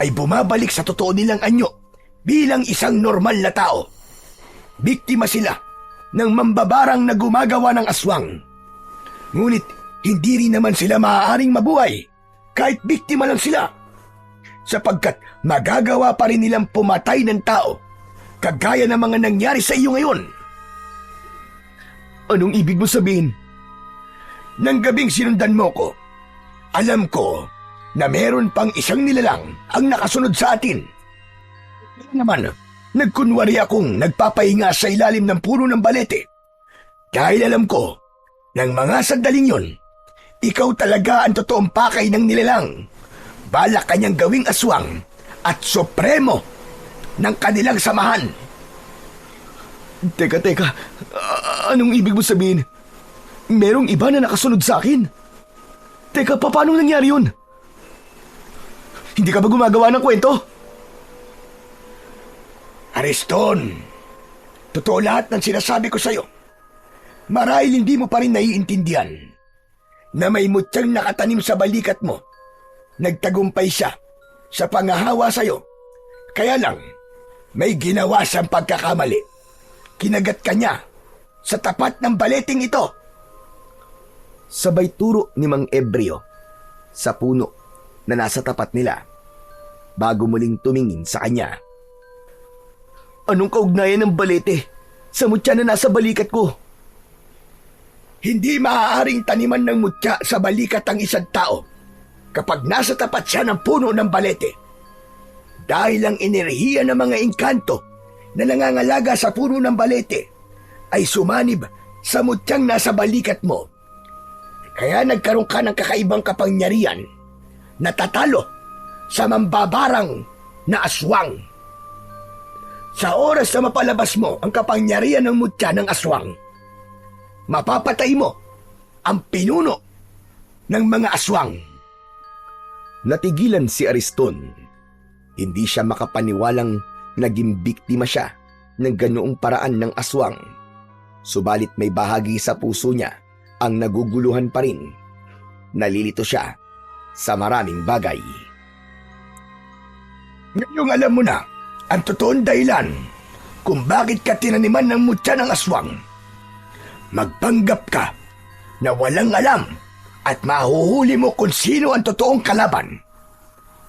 ay bumabalik sa totoo nilang anyo bilang isang normal na tao. Biktima sila ng mambabarang na gumagawa ng aswang. Ngunit hindi rin naman sila maaaring mabuhay kahit biktima lang sila, sapagkat magagawa pa rin nilang pumatay ng tao kagaya ng mga nangyari sa iyo ngayon. Anong ibig mo sabihin? Nang gabing sinundan mo ko, alam ko na meron pang isang nilalang ang nakasunod sa atin. Kaya naman, nagkunwari akong nagpapahinga sa ilalim ng puno ng balete. Dahil alam ko, ng mga sandaling yon, ikaw talaga ang totoong pakay ng nilalang. Balak kanyang gawing aswang at supremo ng kanilang samahan. Teka, anong ibig mo sabihin? Merong iba na nakasunod sa akin? Teka, paano nangyari yun? Hindi ka ba gumagawa ng kwento? Ariston, totoo lahat ng sinasabi ko sa'yo. Marahil hindi mo pa rin naiintindihan na may mutyang nakatanim sa balikat mo. Nagtagumpay siya sa pangahawa sa'yo. Kaya lang, may ginawa siyang pagkakamali. Kinagat ka niya sa tapat ng baleting ito. Sabay turo ni Mang Ebreo sa puno na nasa tapat nila bago muling tumingin sa kanya. Anong kaugnayan ng balete sa mutya na nasa balikat ko? Hindi maaaring taniman ng mutya sa balikat ang isang tao kapag nasa tapat siya ng puno ng balete. Dahil ang enerhiya ng mga engkanto na nangangalaga sa puno ng balete ay sumanib sa mutyang nasa balikat mo. Kaya nagkaroon ka ng kakaibang kapangyarihan na tatalo sa mambabarang na aswang. Sa oras na mapalabas mo ang kapangyarihan ng mutya ng aswang, mapapatay mo ang pinuno ng mga aswang. Natigilan si Ariston. Hindi siya makapaniwalang naging biktima siya ng ganoong paraan ng aswang. Subalit may bahagi sa puso niya ang naguguluhan pa rin. Nalilito siya sa maraming bagay. Ngayong alam mo na ang totoong dahilan kung bakit ka tinaniman ng mutya ng aswang. Magpanggap ka na walang alam at mahuhuli mo kung sino ang totoong kalaban.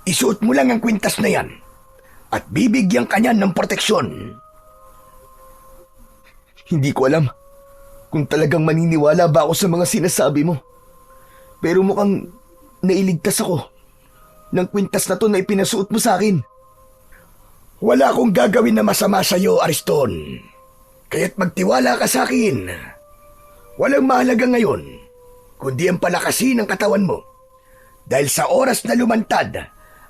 Isuot mo lang ang kwintas na yan at bibigyan ka niya ng proteksyon. Hindi ko alam kung talagang maniniwala ba ako sa mga sinasabi mo. Pero mukhang nailigtas ako ng kwintas na to na ipinasuot mo sa akin. Wala akong gagawin na masama sa iyo, Ariston. Kaya't magtiwala ka sa akin. Walang mahalaga ngayon, kundi ang palakasin ng katawan mo. Dahil sa oras na lumantad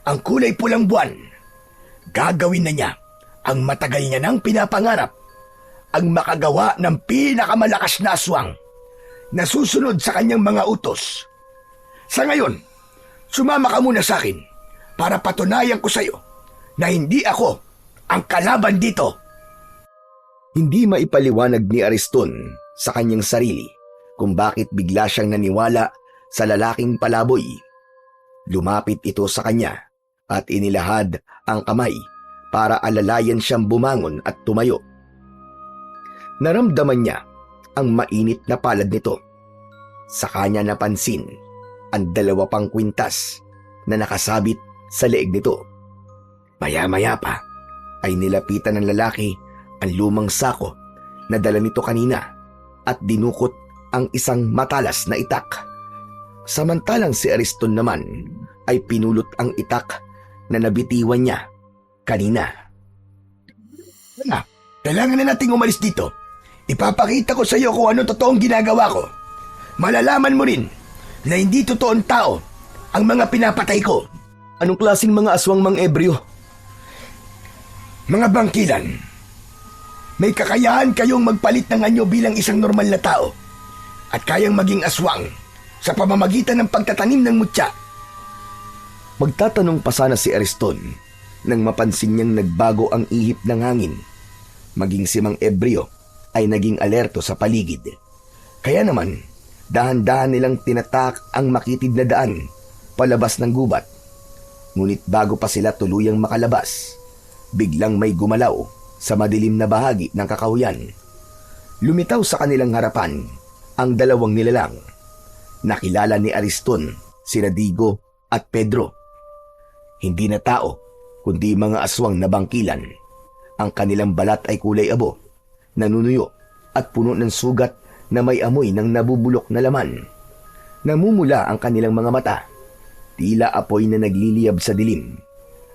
ang kulay pulang buwan, gagawin na niya ang matagal niya nang pinapangarap, ang makagawa ng pinakamalakas na aswang na susunod sa kanyang mga utos. Sa ngayon, sumama ka muna sa akin para patunayan ko sa iyo na hindi ako ang kalaban dito. Hindi maipaliwanag ni Ariston sa kanyang sarili kung bakit bigla siyang naniwala sa lalaking palaboy. Lumapit ito sa kanya at inilahad ang kamay para alalayan siyang bumangon at tumayo. Naramdaman niya ang mainit na palad nito. Sa kanya napansin ang 2 pang kwintas na nakasabit sa leeg nito. Maya-maya pa ay nilapitan ng lalaki ang lumang sako na dala nito kanina at dinukot ang isang matalas na itak. Samantalang si Ariston naman ay pinulot ang itak na nabitiwan niya kanina. Kailangan na nating umalis dito. Ipapakita ko sa iyo kung ano totoong ginagawa ko. Malalaman mo rin na hindi totoong tao ang mga pinapatay ko. Anong klaseng mga aswang Mang Ebreo? Mga bangkilan. May kakayahan kayong magpalit ng anyo bilang isang normal na tao at kayang maging aswang sa pamamagitan ng pagtatanim ng mutya. Magtatanong pa sana si Ariston nang mapansin niyang nagbago ang ihip ng hangin. Maging si Mang Ebreo ay naging alerto sa paligid. Kaya naman, dahan-dahan nilang tinatak ang makitid na daan palabas ng gubat. Ngunit bago pa sila tuluyang makalabas, biglang may gumalaw sa madilim na bahagi ng kakahuyan. Lumitaw sa kanilang harapan ang dalawang nilalang. Nakilala ni Ariston sina Digo at Pedro. Hindi na tao, kundi mga aswang na bangkilan. Ang kanilang balat ay kulay abo, nanunuyo at puno ng sugat na may amoy ng nabubulok na laman. Namumula ang kanilang mga mata, tila apoy na nagliliyab sa dilim.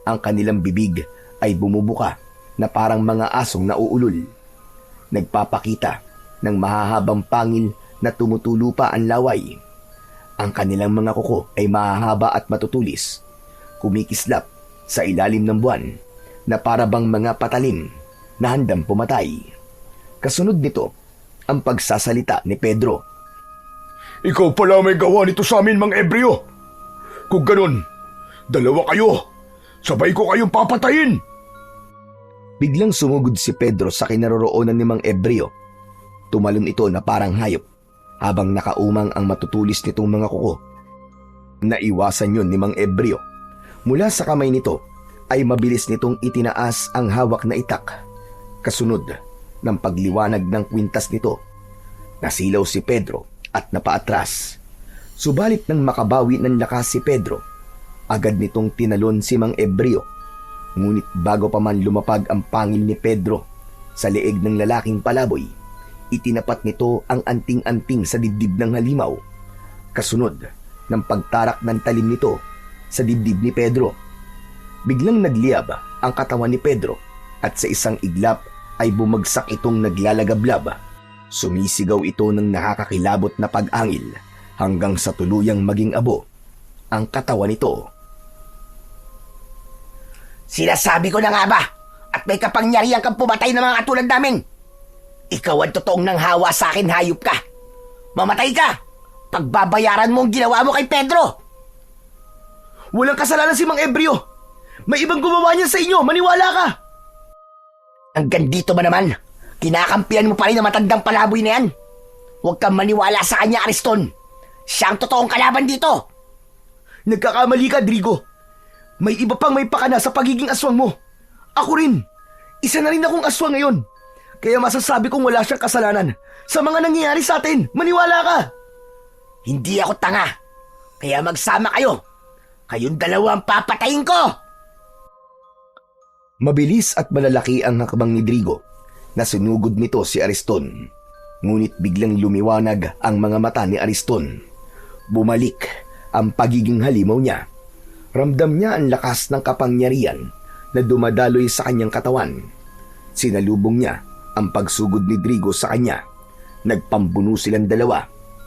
Ang kanilang bibig ay bumubuka na parang mga asong nauulol. Nagpapakita ng mahahabang pangil na tumutulo pa ang laway. Ang kanilang mga kuko ay mahahaba at matutulis, kumikislap sa ilalim ng buwan na parabang mga patalim na handang pumatay. Kasunod nito ang pagsasalita ni Pedro. Ikaw pala may gawa nito sa amin, Mang Ebreo. Kung ganun, dalawa kayo. Sabay ko kayong papatayin. Biglang sumugod si Pedro sa kinaroroonan ni Mang Ebreo. Tumalon ito na parang hayop habang nakaumang ang matutulis nitong mga kuko. Naiwasan yun ni Mang Ebreo. Mula sa kamay nito ay mabilis nitong itinaas ang hawak na itak. Kasunod ng pagliwanag ng kwintas nito, nasilaw si Pedro at napaatras. Subalit nang makabawi ng lakas si Pedro, agad nitong tinalon si Mang Ebreo. Ngunit bago pa man lumapag ang pangil ni Pedro sa leeg ng lalaking palaboy, itinapat nito ang anting-anting sa dibdib ng halimaw. Kasunod ng pagtarak ng talim nito sa dibdib ni Pedro. Biglang nagliyab ang katawan ni Pedro at sa isang iglap ay bumagsak itong naglalagablab. Sumisigaw ito ng nakakakilabot na pag-angil hanggang sa tuluyang maging abo ang katawan nito. Sinasabi ko na nga ba at may kapangyarihan kang pumatay ng mga katulad namin. Ikaw ang totoong nanghawa sa akin, hayop ka. Mamatay ka. Pagbabayaran mo ang ginawa mo kay Pedro. Walang kasalanan si Mang Ebreo. May ibang gumawa niya sa inyo, maniwala ka! Hanggang dito ba naman? Kinakampihan mo pa rin ang matandang palaboy na yan. Huwag kang maniwala sa kanya, Ariston. Siya ang totoong kalaban dito. Nagkakamali ka, Drigo. May iba pang may pakana sa pagiging aswang mo. Ako rin. Isa na rin akong aswang ngayon. Kaya masasabi kong wala siyang kasalanan sa mga nangyayari sa atin. Maniwala ka! Hindi ako tanga. Kaya magsama kayo. Kayong dalawa ang papatayin ko! Mabilis at malalaki ang hakbang ni Drigo na sinugod nito si Ariston. Ngunit biglang lumiwanag ang mga mata ni Ariston. Bumalik ang pagiging halimaw niya. Ramdam niya ang lakas ng kapangyarihan na dumadaloy sa kanyang katawan. Sinalubong niya ang pagsugod ni Drigo sa kanya. Nagpambuno silang dalawa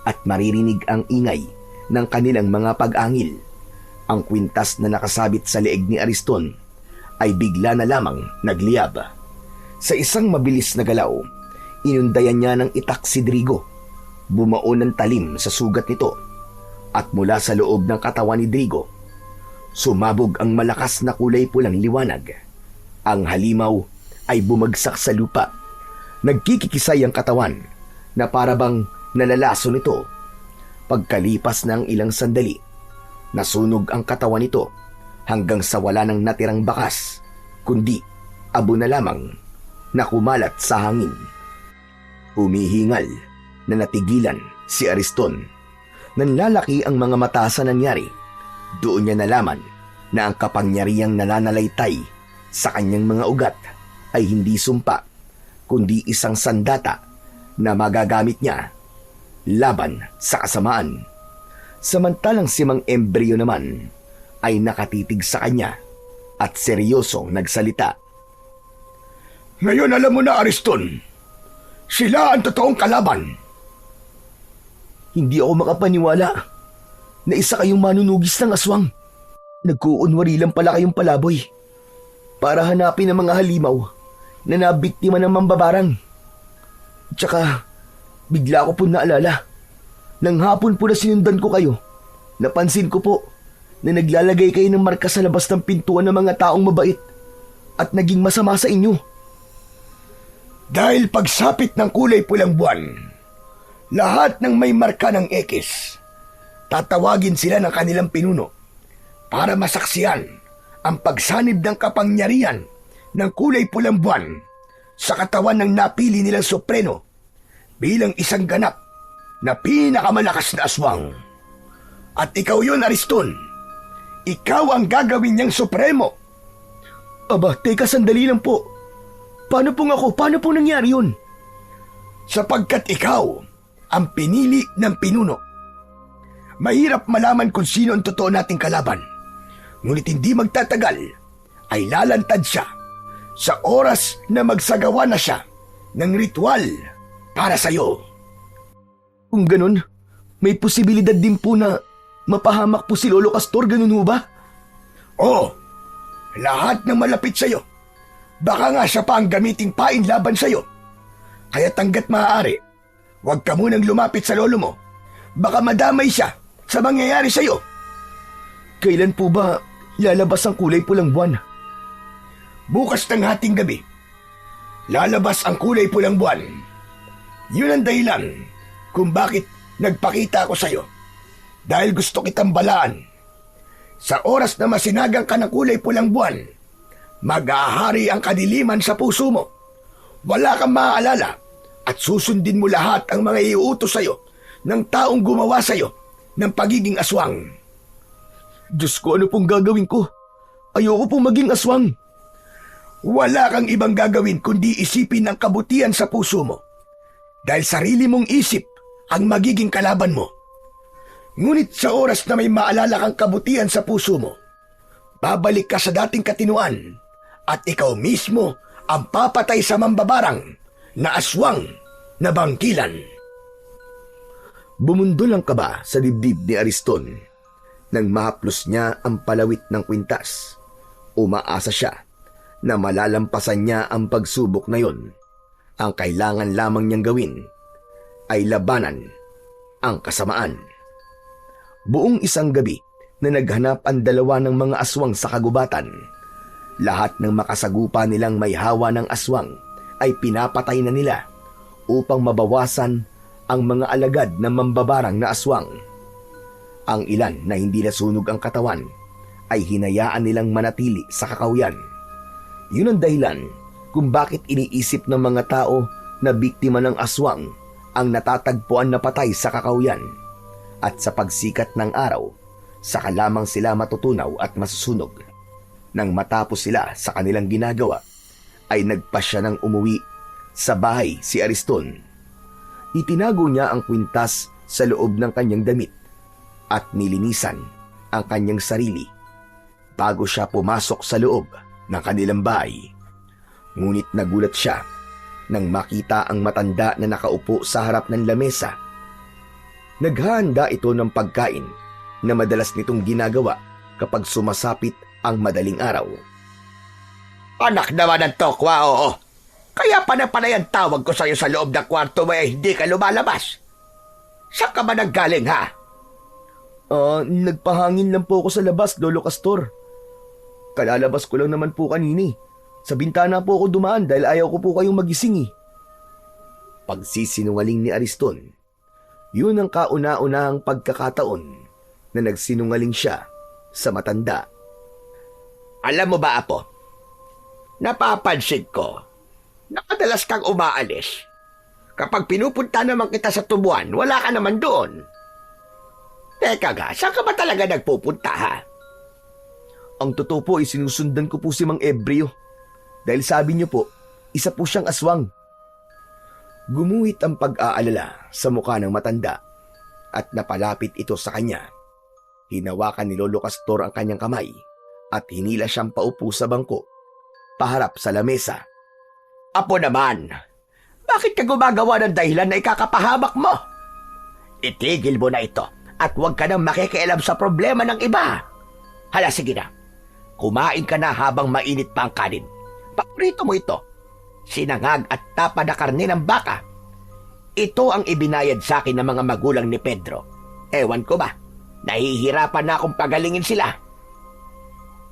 at maririnig ang ingay ng kanilang mga pag-angil. Ang kwintas na nakasabit sa leeg ni Ariston ay bigla na lamang nagliyab. Sa isang mabilis na galaw, inundayan niya ng itak si Drigo. Bumao ng talim sa sugat nito at mula sa loob ng katawan ni Drigo, sumabog ang malakas na kulay pulang liwanag. Ang halimaw ay bumagsak sa lupa. Nagkikikisay ang katawan na parabang nalalaso nito. Pagkalipas ng ilang sandali, nasunog ang katawan nito hanggang sa wala nang natirang bakas, kundi abo na lamang na kumalat sa hangin. Humihingal na natigilan si Ariston. Nanlalaki ang mga mata sa nangyari. Doon niya nalaman na ang kapangyarihang nananalaytay sa kanyang mga ugat ay hindi sumpa, kundi isang sandata na magagamit niya laban sa kasamaan. Samantalang si Mang Embryo naman ay nakatitig sa kanya at seryosong nagsalita. Ngayon alam mo na, Ariston. Sila ang totoong kalaban. Hindi ako makapaniwala na isa kayong manunugis ng aswang. Nagkuunwari lang pala kayong palaboy para hanapin ang mga halimaw na nabiktima ng mambabarang. Tsaka, bigla ko po naalala. Nang hapon po na sinundan ko kayo, napansin ko po na naglalagay kayo ng marka sa labas ng pintuan ng mga taong mabait at naging masama sa inyo. Dahil pagsapit ng kulay pulang buwan, lahat ng may marka ng X, tatawagin sila ng kanilang pinuno para masaksiyan ang pagsanib ng kapangyarihan ng kulay pulang buwan sa katawan ng napili nilang Supremo bilang isang ganap na pinakamalakas na aswang. At ikaw yun, Ariston. Ikaw ang gagawin niyang Supremo. Aba, teka sandali lang po. Paano pong ako? Paano pong nangyari yun? Sapagkat ikaw ang pinili ng pinuno. Mahirap malaman kung sino ang totoo nating kalaban. Ngunit hindi magtatagal ay lalantad siya sa oras na magsagawa na siya ng ritual para sa'yo. Kung ganun, may posibilidad din po na mapahamak po si Lolo Castor, ganun ho ba? Oo, lahat ng malapit sa'yo. Baka nga siya pa ang gamiting pain laban sa'yo. Kaya hanggat maaari, huwag ka munang lumapit sa lolo mo. Baka madamay siya sa mangyayari sa'yo. Kailan po ba lalabas ang kulay pulang buwan? Bukas ng hating gabi, lalabas ang kulay pulang buwan. Yun ang dahilan kung bakit nagpakita ako sa'yo. Dahil gusto kitang balaan. Sa oras na masinagang ka ng kulay pulang buwan, mag-ahari ang kadiliman sa puso mo. Wala kang maaalala at susundin mo lahat ang mga iuutos sa'yo ng taong gumawa sa'yo ng pagiging aswang. Diyos ko, ano pong gagawin ko? Ayoko pong maging aswang. Wala kang ibang gagawin kundi isipin ang kabutihan sa puso mo. Dahil sarili mong isip ang magiging kalaban mo. Ngunit sa oras na may maalala kang kabutihan sa puso mo, babalik ka sa dating katinuan at ikaw mismo ang papatay sa mambabarang na aswang na bangkilan. Bumundol ang kaba sa dibdib ni Ariston nang mahaplos niya ang palawit ng kwintas. Umaasa siya na malalampasan niya ang pagsubok na yon. Ang kailangan lamang niyang gawin ay labanan ang kasamaan. Buong isang gabi na naghanap ang dalawa ng mga aswang sa kagubatan. Lahat ng makasagupa nilang may hawa ng aswang ay pinapatay na nila upang mabawasan ang mga alagad ng mambabarang na aswang. Ang ilan na hindi nasunog ang katawan ay hinayaan nilang manatili sa kakawyan. Yun ang dahilan kung bakit iniisip ng mga tao na biktima ng aswang ang natatagpuan na patay sa kakawyan. At sa pagsikat ng araw, saka lamang sila matutunaw at masusunog. Nang matapos sila sa kanilang ginagawa, ay nagpasya ng umuwi sa bahay si Ariston. Itinago niya ang kwintas sa loob ng kanyang damit at nilinisan ang kanyang sarili bago siya pumasok sa loob ng kanilang bahay. Ngunit nagulat siya nang makita ang matanda na nakaupo sa harap ng lamesa. Naghahanda ito ng pagkain na madalas nitong ginagawa kapag sumasapit ang madaling araw. Anak naman ng tokwa, oo. Kaya panay ang tawag ko sa'yo sa loob ng kwarto mo hindi ka lumalabas. Saan ka ba nanggaling, ha? Nagpahangin lang po ako sa labas, Lolo Castor. Kalalabas ko lang naman po kanini. Sa bintana po ako dumaan dahil ayaw ko po kayong magising. Pagsisinungaling ni Ariston. Yun ang kauna-unahang pagkakataon na nagsinungaling siya sa matanda. Alam mo ba, Apo? Napapansin ko na madalas kang umaalis. Kapag pinupunta naman kita sa tubuan, wala ka naman doon. Teka ga, saan ka ba talaga nagpupunta, ha? Ang totoo po ay sinusundan ko po si Mang Ebreo. Dahil sabi niyo po, isa po siyang aswang. Gumuhit ang pag-aalala sa mukha ng matanda at napalapit ito sa kanya. Hinawakan ni Lolo Castor ang kanyang kamay at hinila siyang paupo sa bangko, paharap sa lamesa. Apo naman, bakit ka gumagawa ng dahilan na ikakapahamak mo? Itigil mo na ito at huwag ka nang makikialam sa problema ng iba. Hala, sige na. Kumain ka na habang mainit pa ang kanin. Paborito mo ito. Sinangag at tapa na karne ng baka. Ito ang ibinayad sa akin ng mga magulang ni Pedro. Ewan ko ba, nahihirapan na akong pagalingin sila.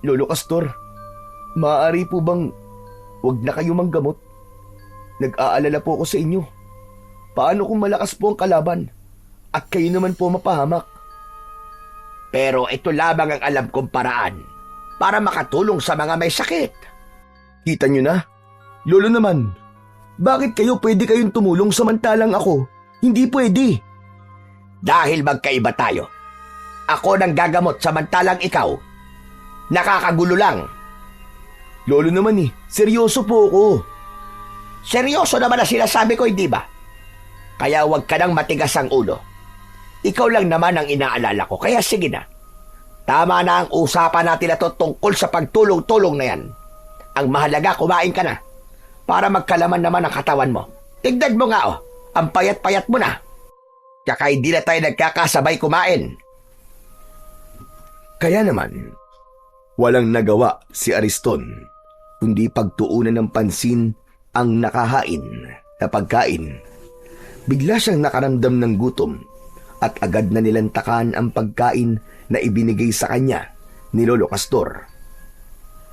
Lolo Castor, maaari po bang huwag na kayo manggamot? Nag-aalala po ako sa inyo. Paano kung malakas po ang kalaban at kayo naman po mapahamak? Pero ito lamang ang alam kong paraan para makatulong sa mga may sakit. Kita nyo na? Lolo naman, bakit pwede kayong tumulong samantalang ako? Hindi pwede. Dahil magkaiba tayo. Ako nang gagamot samantalang ikaw. Nakakagulo lang. Lolo naman seryoso po ako. Seryoso naman na sinasabi ko, hindi ba? Kaya huwag ka nang matigas ang ulo. Ikaw lang naman ang inaalala ko, kaya sige na. Tama na ang usapan natin na to tungkol sa pagtulong-tulong na yan. Ang mahalaga, kumain ka na. Para magkalaman naman ang katawan mo. Tignan mo nga ang payat-payat mo na. Kaya hindi na tayo nagkakasabay kumain. Kaya naman, walang nagawa si Ariston, kundi pagtuunan ng pansin ang nakahain na pagkain. Bigla siyang nakaramdam ng gutom at agad na nilantakan ang pagkain na ibinigay sa kanya ni Lolo Castor.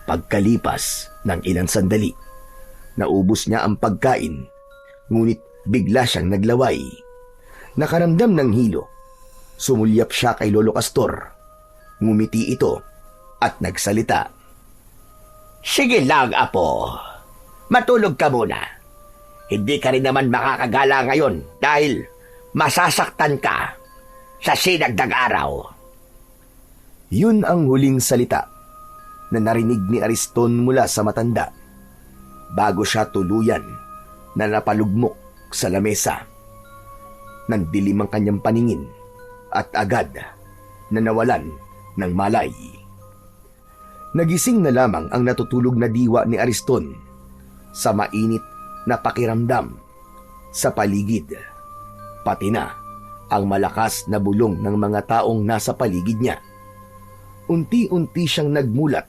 Pagkalipas ng ilang sandali, naubos niya ang pagkain, ngunit bigla siyang naglaway. Nakaramdam ng hilo. Sumulyap siya kay Lolo Castor. Ngumiti ito at nagsalita. Sige lang, Apo. Matulog ka muna. Hindi ka rin naman makakagala ngayon dahil masasaktan ka sa sinagdag araw. Yun ang huling salita na narinig ni Ariston mula sa matanda bago siya tuluyan na napalugmok sa lamesa. Nandilim ang kanyang paningin at agad na nawalan ng malay. Nagising na lamang ang natutulog na diwa ni Ariston sa mainit na pakiramdam sa paligid, pati na ang malakas na bulong ng mga taong nasa paligid niya. Unti-unti siyang nagmulat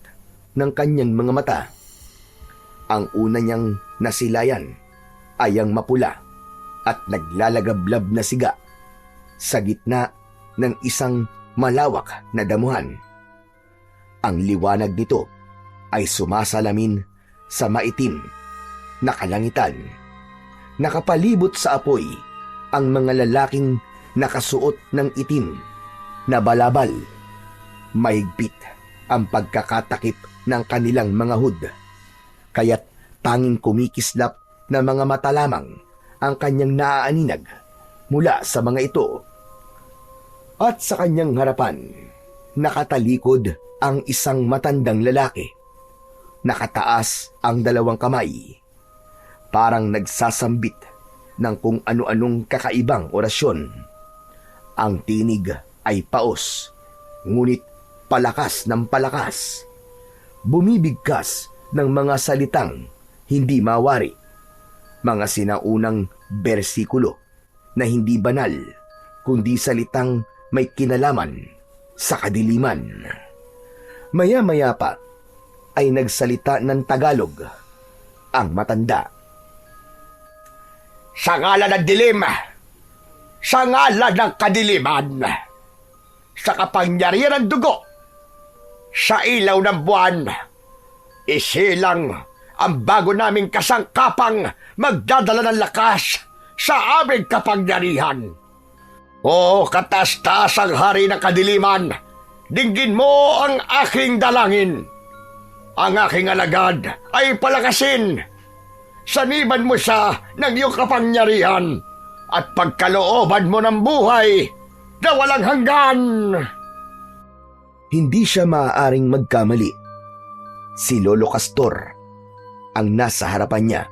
ng kanyang mga mata. Ang una niyang nasilayan ay ang mapula at naglalagablab na siga sa gitna ng isang malawak na damuhan. Ang liwanag nito ay sumasalamin sa maitim na kalangitan. Nakapalibot sa apoy ang mga lalaking nakasuot ng itim na balabal. Mahigpit ang pagkakatakip ng kanilang mga hood, kaya't tanging kumikislap na mga mata lamang ang kanyang naaaninag mula sa mga ito. At sa kanyang harapan, nakatalikod ang isang matandang lalaki. Nakataas ang dalawang kamay, parang nagsasambit ng kung ano-anong kakaibang orasyon. Ang tinig ay paos, ngunit palakas ng palakas. Bumibigkas ng mga salitang hindi mawari, mga sinaunang bersikulo na hindi banal, kundi salitang may kinalaman sa kadiliman. Maya-maya pa ay nagsalita ng Tagalog ang matanda. Sa ngalan ng dilim, sa ngalan ng kadiliman, sa kapangyarihan ng dugo, sa ilaw ng buwan, isilang ang bago naming kasangkapang magdadala ng lakas sa aming kapangyarihan. O katas-tasang hari ng kadiliman, dinggin mo ang aking dalangin. Ang aking alagad ay palakasin. Saniban mo siya ng iyong kapangyarihan at pagkalooban mo ng buhay na walang hanggan. Hindi siya maaaring magkamali Si Lolo Castor ang nasa harapan niya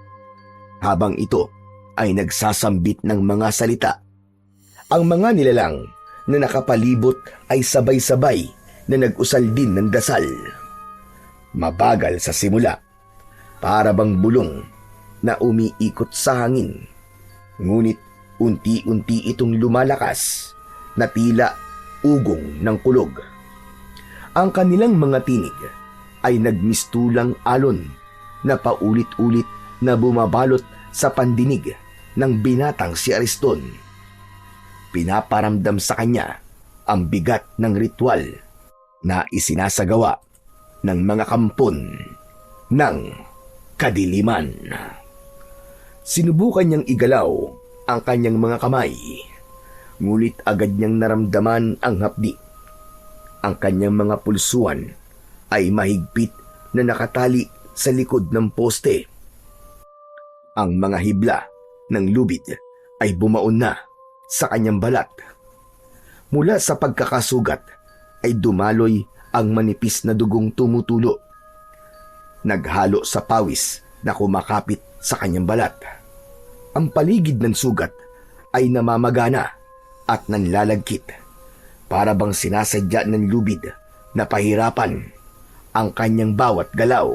habang ito ay nagsasambit ng mga salita. Ang mga nilalang na nakapalibot ay sabay-sabay na nag-usal din ng dasal. Mabagal sa simula, para bang bulong na umiikot sa hangin. Ngunit unti-unti itong lumalakas na tila ugong ng kulog. Ang kanilang mga tinig ay nagmistulang alon na paulit-ulit na bumabalot sa pandinig ng binatang si Ariston. Pinaparamdam sa kanya ang bigat ng ritual na isinasagawa ng mga kampon ng kadiliman. Sinubukan niyang igalaw ang kanyang mga kamay, ngunit agad niyang naramdaman ang hapdi. Ang kanyang mga pulsuan ay mahigpit na nakatali sa likod ng poste. Ang mga hibla ng lubid ay bumaon na sa kanyang balat. Mula sa pagkakasugat ay dumaloy ang manipis na dugong tumutulo, naghalo sa pawis na kumakapit sa kanyang balat. Ang paligid ng sugat ay namamagana at nanlalagkit, para bang sinasadya ng lubid na pahirapan ang kanyang bawat galaw.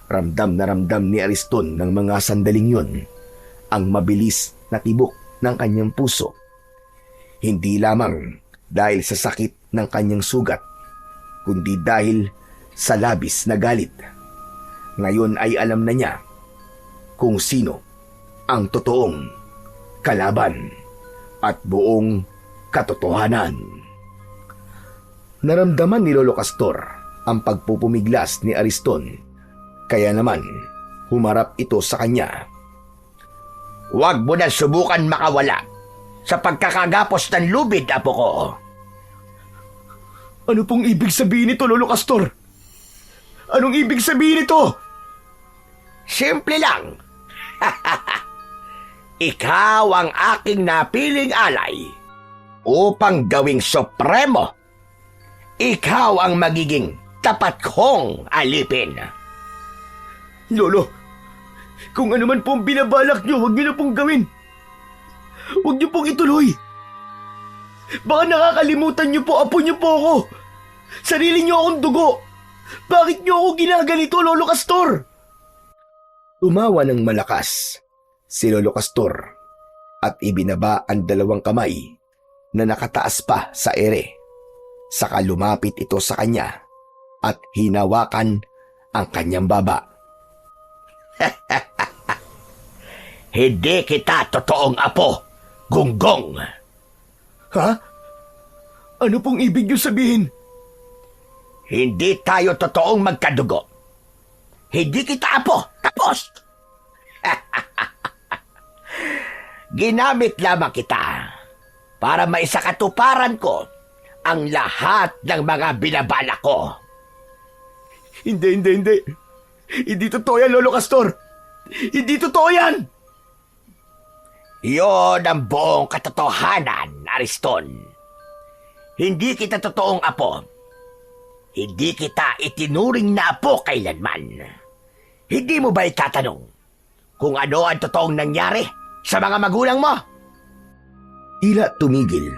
Ramdam na ramdam ni Ariston ng mga sandaling yun ang mabilis na tibok ng kanyang puso. Hindi lamang dahil sa sakit ng kanyang sugat, kundi dahil sa labis na galit. Ngayon ay alam na niya kung sino ang totoong kalaban at buong katotohanan. Naramdaman ni Lolo Castor ang pagpupumiglas ni Ariston, kaya naman humarap ito sa kanya. Huwag mo na subukan makawala sa pagkakagapos ng lubid, apo ko. Ano pong ibig sabihin nito, Lolo Castor? Anong ibig sabihin nito? Simple lang. Ikaw ang aking napiling alay upang gawing supremo. Ikaw ang magiging tapat kong alipin. Lolo, kung ano man pong binabalak niyo, huwag niyo na pong gawin. Huwag niyo pong ituloy. Baka nakakalimutan niyo po, apo niyo po ako. Sarili niyo akong dugo. Bakit niyo ako ginaganito, Lolo Castor? Umawa ng malakas si Lolo Castor at ibinaba ang dalawang kamay na nakataas pa sa ere. Saka lumapit ito sa kanya at hinawakan ang kanyang baba. Hindi kita totoong apo, Gunggong. Ha? Ano pong ibig niyo sabihin? Hindi tayo totoong magkadugo. Hindi kita apo. Tapos. Ginamit lamang kita para maisakatuparan ko ang lahat ng mga binabala ko. Hindi. Hindi totoo yan, Lolo Castor. Hindi totoo yan. Iyon ang buong katotohanan, Ariston. Hindi kita totoong apo. Hindi kita itinuring na apo kailanman. Hindi mo ba itatanong kung ano ang totoong nangyari sa mga magulang mo? Tila tumigil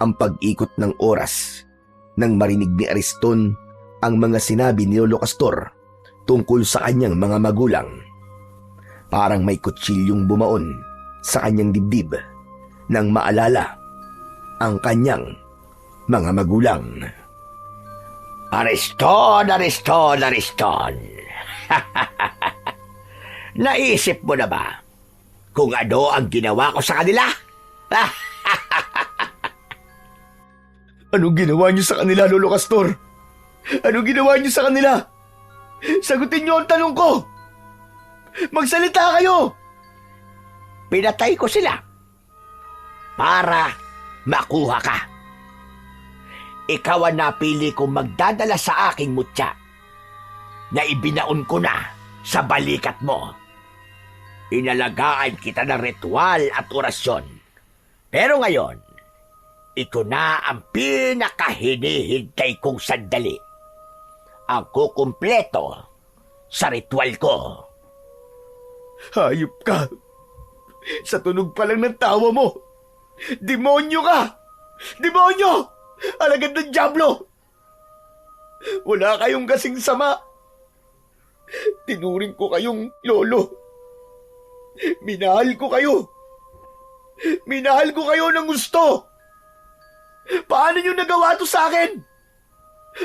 ang pag-ikot ng oras nang marinig ni Ariston ang mga sinabi ni Lolo Castor tungkol sa kanyang mga magulang. Parang may kutsilyong bumaon sa kanyang dibdib nang maalala ang kanyang mga magulang. Ariston! Naisip mo na ba kung ano ang ginawa ko sa kanila? Anong ginawa niyo sa kanila, Lolo Castor? Anong ginawa niyo sa kanila? Sagutin niyo ang tanong ko! Magsalita kayo! Pinatay ko sila para makuha ka. Ikaw ang napili kong magdadala sa aking mutya na ibinaon ko na sa balikat mo. Inalagaan kita ng ritual at orasyon. Pero ngayon, ito na ang pinakahinihintay kong sandali. ang kukumpleto sa ritual ko. Hayop ka! Sa tunog pa lang ng tawa mo, demonyo ka! Demonyo! Alagad ng dyablo! Wala kayong kasing sama. Tinuring ko kayong lolo. Minahal ko kayo. Minahal ko kayo ng gusto. Paano nyo nagawa to sa akin?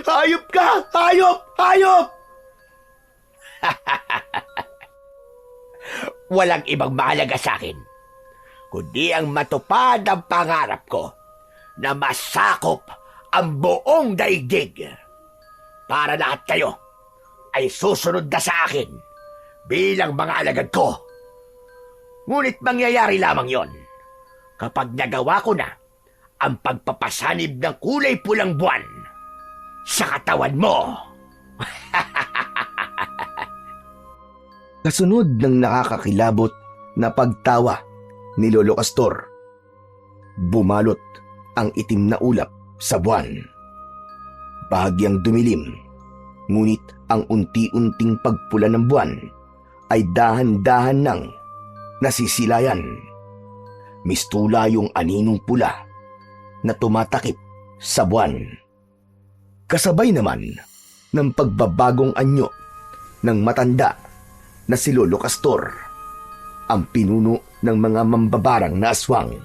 Hayop ka! Hayop! Hayop! Walang ibang mahalaga sa akin, kundi ang matupad ang pangarap ko na masakop ang buong daigdig. Para lahat kayo ay susunod na sa akin bilang mga alagad ko. Ngunit mangyayari lamang yon kapag nagawa ko na ang pagpapasanib ng kulay pulang buwan sa katawan mo. Kasunod ng nakakakilabot na pagtawa ni Lolo Castor, bumalot ang itim na ulap sa buwan. Bahagyang dumilim, ngunit ang unti-unting pagpula ng buwan ay dahan-dahan nang nasisilayan. Mistula yung aninong pula na tumatakip sa buwan. Kasabay naman ng pagbabagong anyo ng matanda na si Lolo Castor, ang pinuno ng mga mambabarang na aswang,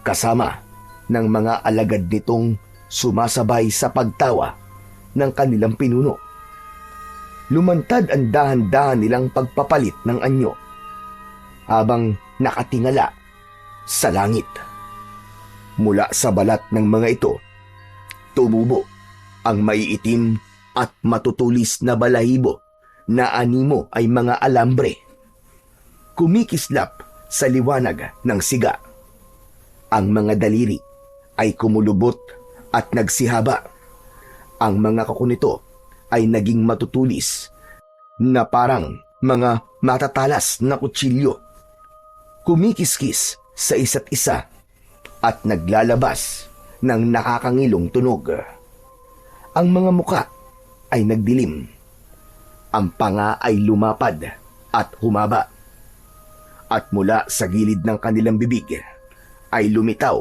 kasama ng mga alagad nitong sumasabay sa pagtawa ng kanilang pinuno. Lumantad ang dahan-dahan nilang pagpapalit ng anyo habang nakatingala sa langit. Mula sa balat ng mga ito, tumubo ang maiitim at matutulis na balahibo na animo ay mga alambre. Kumikislap sa liwanag ng siga. Ang mga daliri ay kumulubot at nagsihaba. Ang mga kuko nito ay naging matutulis na parang mga matatalas na kutsilyo. Kumikiskis sa isa't isa at naglalabas ng nakakangilong tunog. Ang mga muka ay nagdilim. Ang panga ay lumapad at humaba. At mula sa gilid ng kanilang bibig ay lumitaw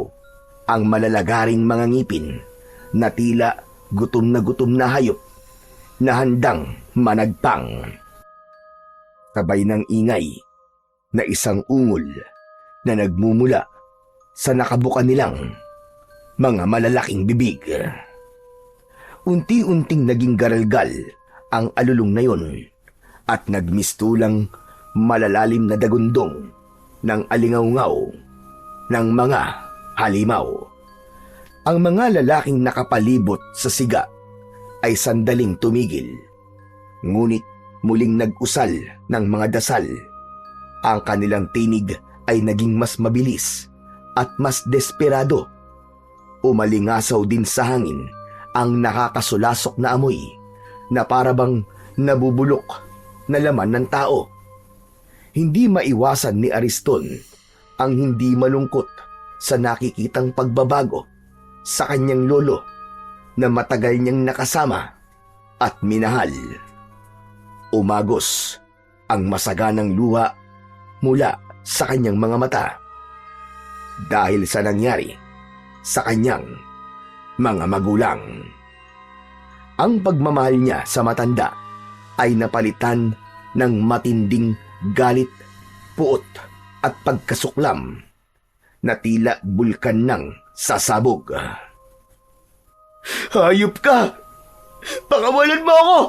ang malalagaring mga ngipin na tila gutom na hayop na handang managpang. Sabay ng ingay na isang ungol na nagmumula sa nakabuka nilang mga malalaking bibig. Unti-unting naging garalgal ang alulong na yon at nagmistulang malalalim na dagundong ng alingaw-ngaw ng mga halimaw. Ang mga lalaking nakapalibot sa siga ay sandaling tumigil, ngunit muling nag-usal ng mga dasal. Ang kanilang tinig ay naging mas mabilis at mas desperado. Umalingasaw din sa hangin ang nakakasulasok na amoy na parabang nabubulok na laman ng tao. Hindi maiwasan ni Ariston ang hindi malungkot sa nakikitang pagbabago sa kanyang lolo na matagal niyang nakasama at minahal. Umagos ang masaganang luha mula sa kanyang mga mata dahil sa nangyari sa kanyang mga magulang. Ang pagmamahal niya sa matanda ay napalitan ng matinding galit, puot at pagkasuklam na tila bulkan ng sasabog. Hayop ka! Pakawalan mo ako!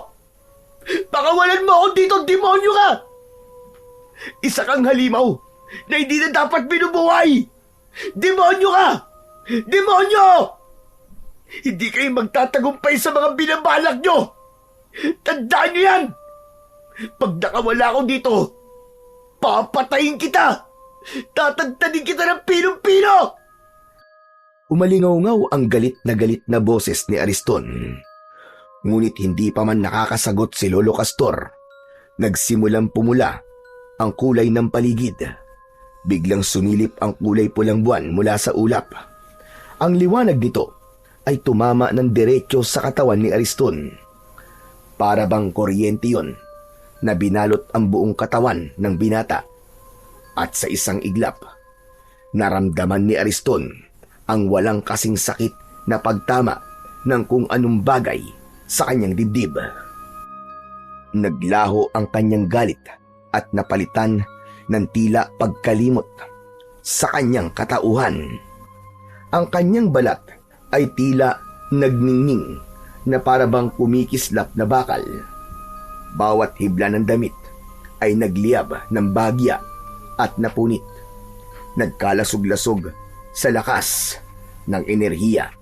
Pakawalan mo ako dito, demonyo ka! Isa kang halimaw na hindi na dapat binubuhay! Demonyo ka! Demonyo! Hindi kayo magtatagumpay sa mga binabalak nyo! Tandaan nyo yan! Pag nakawala ako dito, papatayin kita! Tatagtanin kita ng pinong-pino! Umalingaw-ngaw ang galit na boses ni Ariston. Ngunit hindi pa man nakakasagot si Lolo Castor. Nagsimulang pumula ang kulay ng paligid. Biglang sumilip ang kulay pulang buwan mula sa ulap. Ang liwanag nito ay tumama ng diretso sa katawan ni Ariston. Para bang kuryente yon na binalot ang buong katawan ng binata. At sa isang iglap, naramdaman ni Ariston ang walang kasing sakit na pagtama ng kung anong bagay sa kanyang dibdib. Naglaho ang kanyang galit at napalitan ng tila pagkalimot sa kanyang katauhan. Ang kanyang balat ay tila nagningning na para bang kumikislap na bakal. Bawat hibla ng damit ay nagliyab ng bagya at napunit. Nagkalasog-lasog sa lakas ng enerhiya.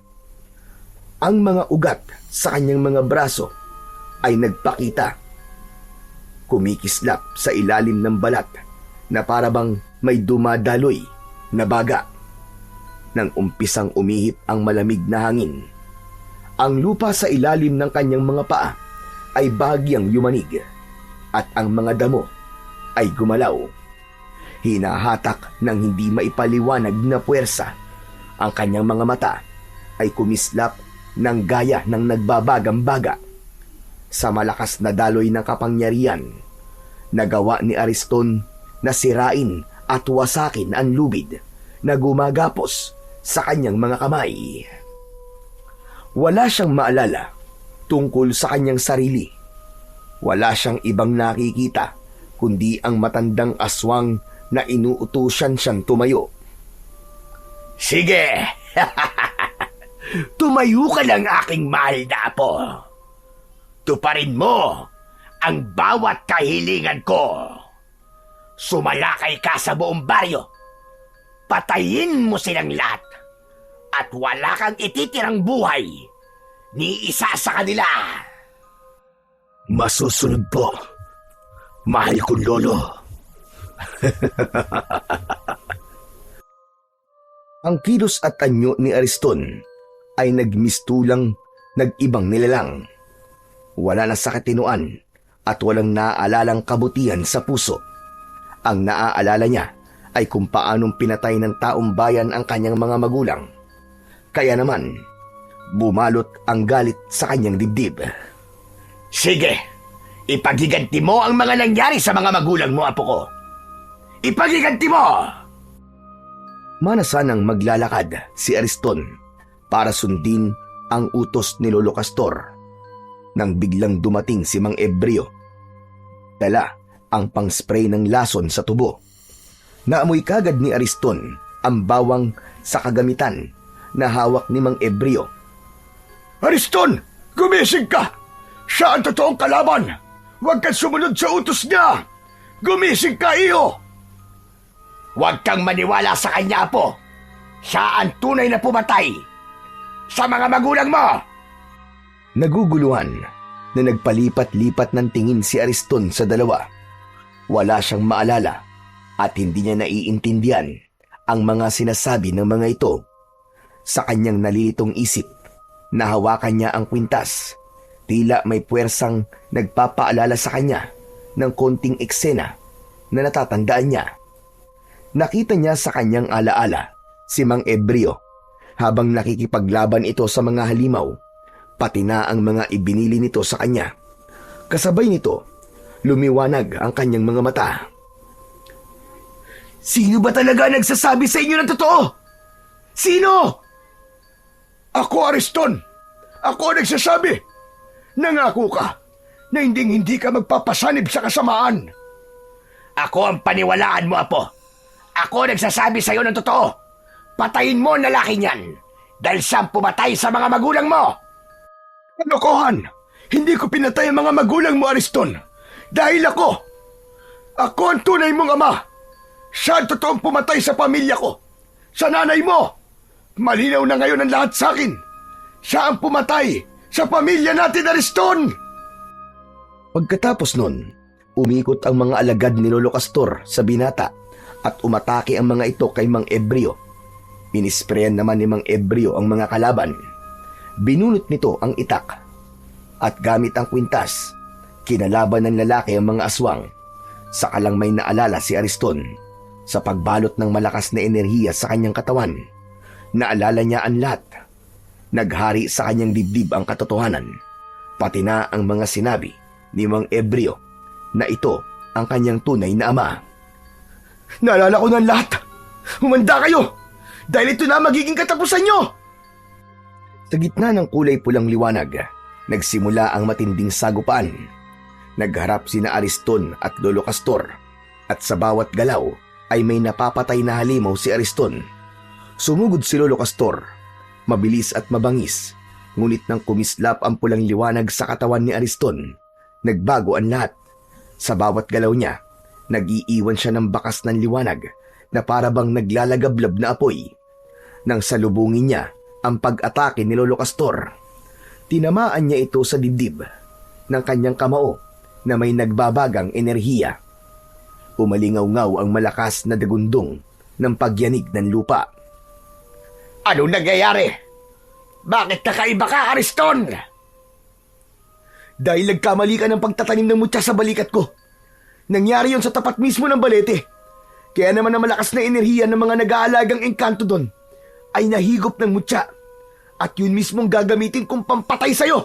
Ang mga ugat sa kanyang mga braso ay nagpakita. Kumikislap sa ilalim ng balat na para bang may dumadaloy na baga. Nang umpisang umihip ang malamig na hangin, ang lupa sa ilalim ng kanyang mga paa ay bagyang yumanig at ang mga damo ay gumalaw. Hinahatak ng hindi maipaliwanag na puwersa. Ang kanyang mga mata ay kumislap ng gaya ng nagbabagang baga. Sa malakas na daloy ng kapangyarihan, nagawa ni Ariston na sirain at wasakin ang lubid na gumagapos sa kanyang mga kamay. Wala siyang maalala tungkol sa kanyang sarili. Wala siyang ibang nakikita kundi ang matandang aswang na inuutusan siyang tumayo. Sige! Tumayo ka lang, aking mahal na apo. Tuparin mo ang bawat kahilingan ko. Sumalakay ka sa buong baryo. Patayin mo silang lahat. At wala kang ititirang buhay ni isa sa kanila. Masusunod po, mahal kong lolo. Ang kilos at anyo ni Ariston ay nagmistulang nag-ibang nilalang. Wala na sa katinuan at walang naaalalang kabutihan sa puso. Ang naaalala niya ay kung paanong pinatay ng taong bayan ang kanyang mga magulang. Kaya naman, bumalot ang galit sa kanyang dibdib. Sige, ipagiganti mo ang mga nangyari sa mga magulang mo, apo ko. Ipagiganti mo! Manasanang maglalakad si Ariston para sundin ang utos ni Lolo Castor nang biglang dumating si Mang Ebreo. Dala ang pang-spray ng lason sa tubo. Naamoy kagad ni Ariston ang bawang sa kagamitan na hawak ni Mang Ebreo. Ariston, gumising ka! Siya ang totoong kalaban! Huwag kang sumunod sa utos niya! Gumising ka, iyo! Huwag kang maniwala sa kanya, apo. Siya ang tunay na pumatay sa mga magulang mo. Naguguluhan na nagpalipat-lipat ng tingin si Ariston sa dalawa. Wala siyang maalala at hindi niya naiintindihan ang mga sinasabi ng mga ito. Sa kanyang nalilitong isip, nahawakan niya ang kwintas. Tila may puwersang nagpapaalala sa kanya ng konting eksena na natatandaan niya. Nakita niya sa kanyang alaala si Mang Ebreo habang nakikipaglaban ito sa mga halimaw, pati na ang mga ibinili nito sa kanya. Kasabay nito, lumiwanag ang kanyang mga mata. Sino ba talaga nagsasabi sa inyo ng totoo? Sino? Ako, Ariston! Ako ang nagsasabi! Nangako ka na hindi ka magpapasanib sa kasamaan! Ako ang paniwalaan mo, apo. Ako nagsasabi sa iyo ng totoo. Patayin mo ang lalaki niyan dahil siyang pumatay sa mga magulang mo. Kalokohan! Hindi ko pinatay ang mga magulang mo, Ariston. Dahil ako ang tunay mong ama. Siya ang totoong pumatay sa pamilya ko. Sa nanay mo. Malinaw na ngayon ang lahat sa akin. Siya ang pumatay sa pamilya natin, Ariston! Pagkatapos nun, umikot ang mga alagad ni Lolo Castor sa binata at umatake ang mga ito kay Mang Ebreo. Pinisprayan naman ni Mang Ebreo ang mga kalaban. Binunot nito ang itak at gamit ang kwintas, kinalaban ng lalaki ang mga aswang. Saka lang may naalala si Ariston sa pagbalot ng malakas na enerhiya sa kanyang katawan. Naalala niya ang lahat. Naghari sa kanyang dibdib ang katotohanan. pati na ang mga sinabi ni Mang Ebreo na ito ang kanyang tunay na ama. Naalala ko ng lahat. Humanda kayo! Dahil ito na magiging katapusan nyo! Sa gitna ng kulay pulang liwanag, nagsimula ang matinding sagupaan. Nagharap sina Ariston at Lolo Castor, at sa bawat galaw ay may napapatay na halimaw si Ariston. Sumugod si Lolo Castor, mabilis at mabangis, ngunit nang kumislap ang pulang liwanag sa katawan ni Ariston, nagbago ang lahat. Sa bawat galaw niya, nag-iiwan siya ng bakas ng liwanag na parabang naglalagablab na apoy. Nang salubungin niya ang pag-atake ni Lolo Castor, tinamaan niya ito sa dibdib ng kanyang kamao na may nagbabagang enerhiya. Umalingaw-ngaw ang malakas na dagundong ng pagyanig ng lupa. Anong nangyayari? Bakit kakaiba ka, Ariston? Dahil nagkamali ka ng pagtatanim ng mutya sa balikat ko. Nangyari yon sa tapat mismo ng balete. Kaya naman ang malakas na enerhiya ng mga nag-aalagang engkanto doon ay nahigop ng mutya. At yun mismong gagamitin kong pampatay sa'yo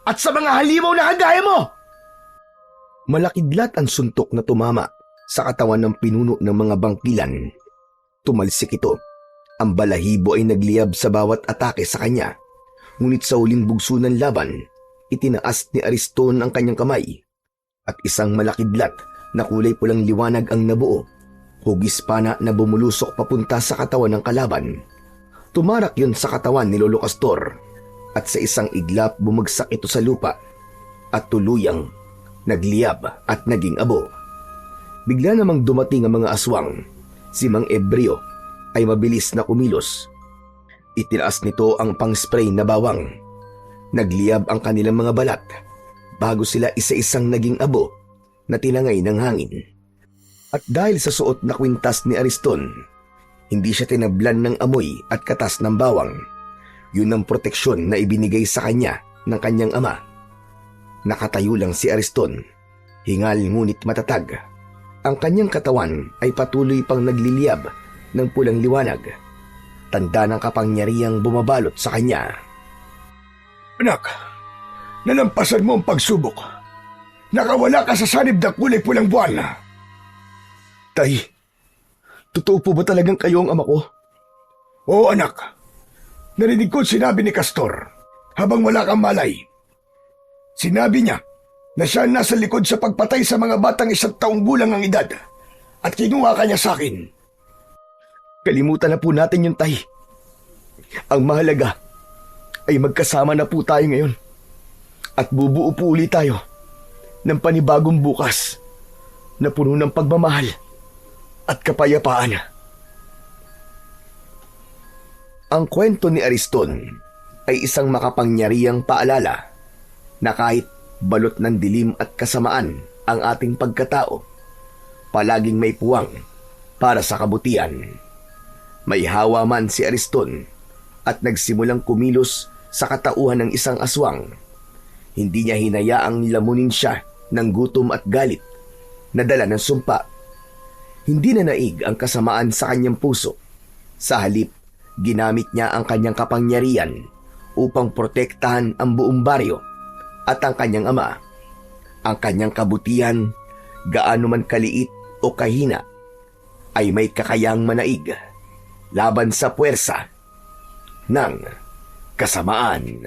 at sa mga halimaw na kagaya mo. Malakidlat ang suntok na tumama sa katawan ng pinuno ng mga bangkilan. Tumalsik ito. Ang balahibo ay nagliyab sa bawat atake sa kanya. Ngunit sa huling bugso ng laban, itinaas ni Ariston ang kanyang kamay at isang malakidlat na kulay pulang liwanag ang nabuo. Hugis pana na bumulusok papunta sa katawan ng kalaban. Tumarak yun sa katawan ni Lolo Castor at sa isang iglap bumagsak ito sa lupa at tuluyang nagliyab at naging abo. Bigla namang dumating ang mga aswang. Si Mang Ebreo ay mabilis na kumilos. Itinaas nito ang pang-spray na bawang. Nagliyab ang kanilang mga balat bago sila isa-isang naging abo na tinangay ng hangin. At dahil sa suot na kwintas ni Ariston, hindi siya tinablan ng amoy at katas ng bawang. Yun ang proteksyon na ibinigay sa kanya ng kanyang ama. Nakatayo lang si Ariston, hingal ngunit matatag. Ang kanyang katawan ay patuloy pang nagliliyab ng pulang liwanag. Tanda ng kapangyarihang bumabalot sa kanya. Anak, nalampasan mo ang pagsubok. Nakawala ka sa sanib ng kulay pulang buwan. Tay, totoo po ba talagang kayo ang ama ko? Oo anak, narinig ko sinabi ni Castor habang wala kang malay. Sinabi niya na siya nasa likod sa pagpatay sa mga batang 1 taong gulang ang edad at kinuha ka niya sa akin. Kalimutan na po natin yun, Tay. Ang mahalaga ay magkasama na po tayo ngayon at bubuo po ulit tayo ng panibagong bukas na puno ng pagmamahal at kapayapaan. Ang kwento ni Ariston ay isang makapangyarihang paalala na kahit balot ng dilim at kasamaan ang ating pagkatao, palaging may puwang para sa kabutihan. May hawa man si Ariston at nagsimulang kumilos sa katauhan ng isang aswang. Hindi niya hinayaang lamunin siya ng gutom at galit na dala ng sumpa. Hindi na naig ang kasamaan sa kanyang puso. Sa halip, ginamit niya ang kanyang kapangyarihan upang protektahan ang buong baryo at ang kanyang ama. Ang kanyang kabutihan, gaano man kaliit o kahina, ay may kakayang manaig laban sa puwersa ng kasamaan.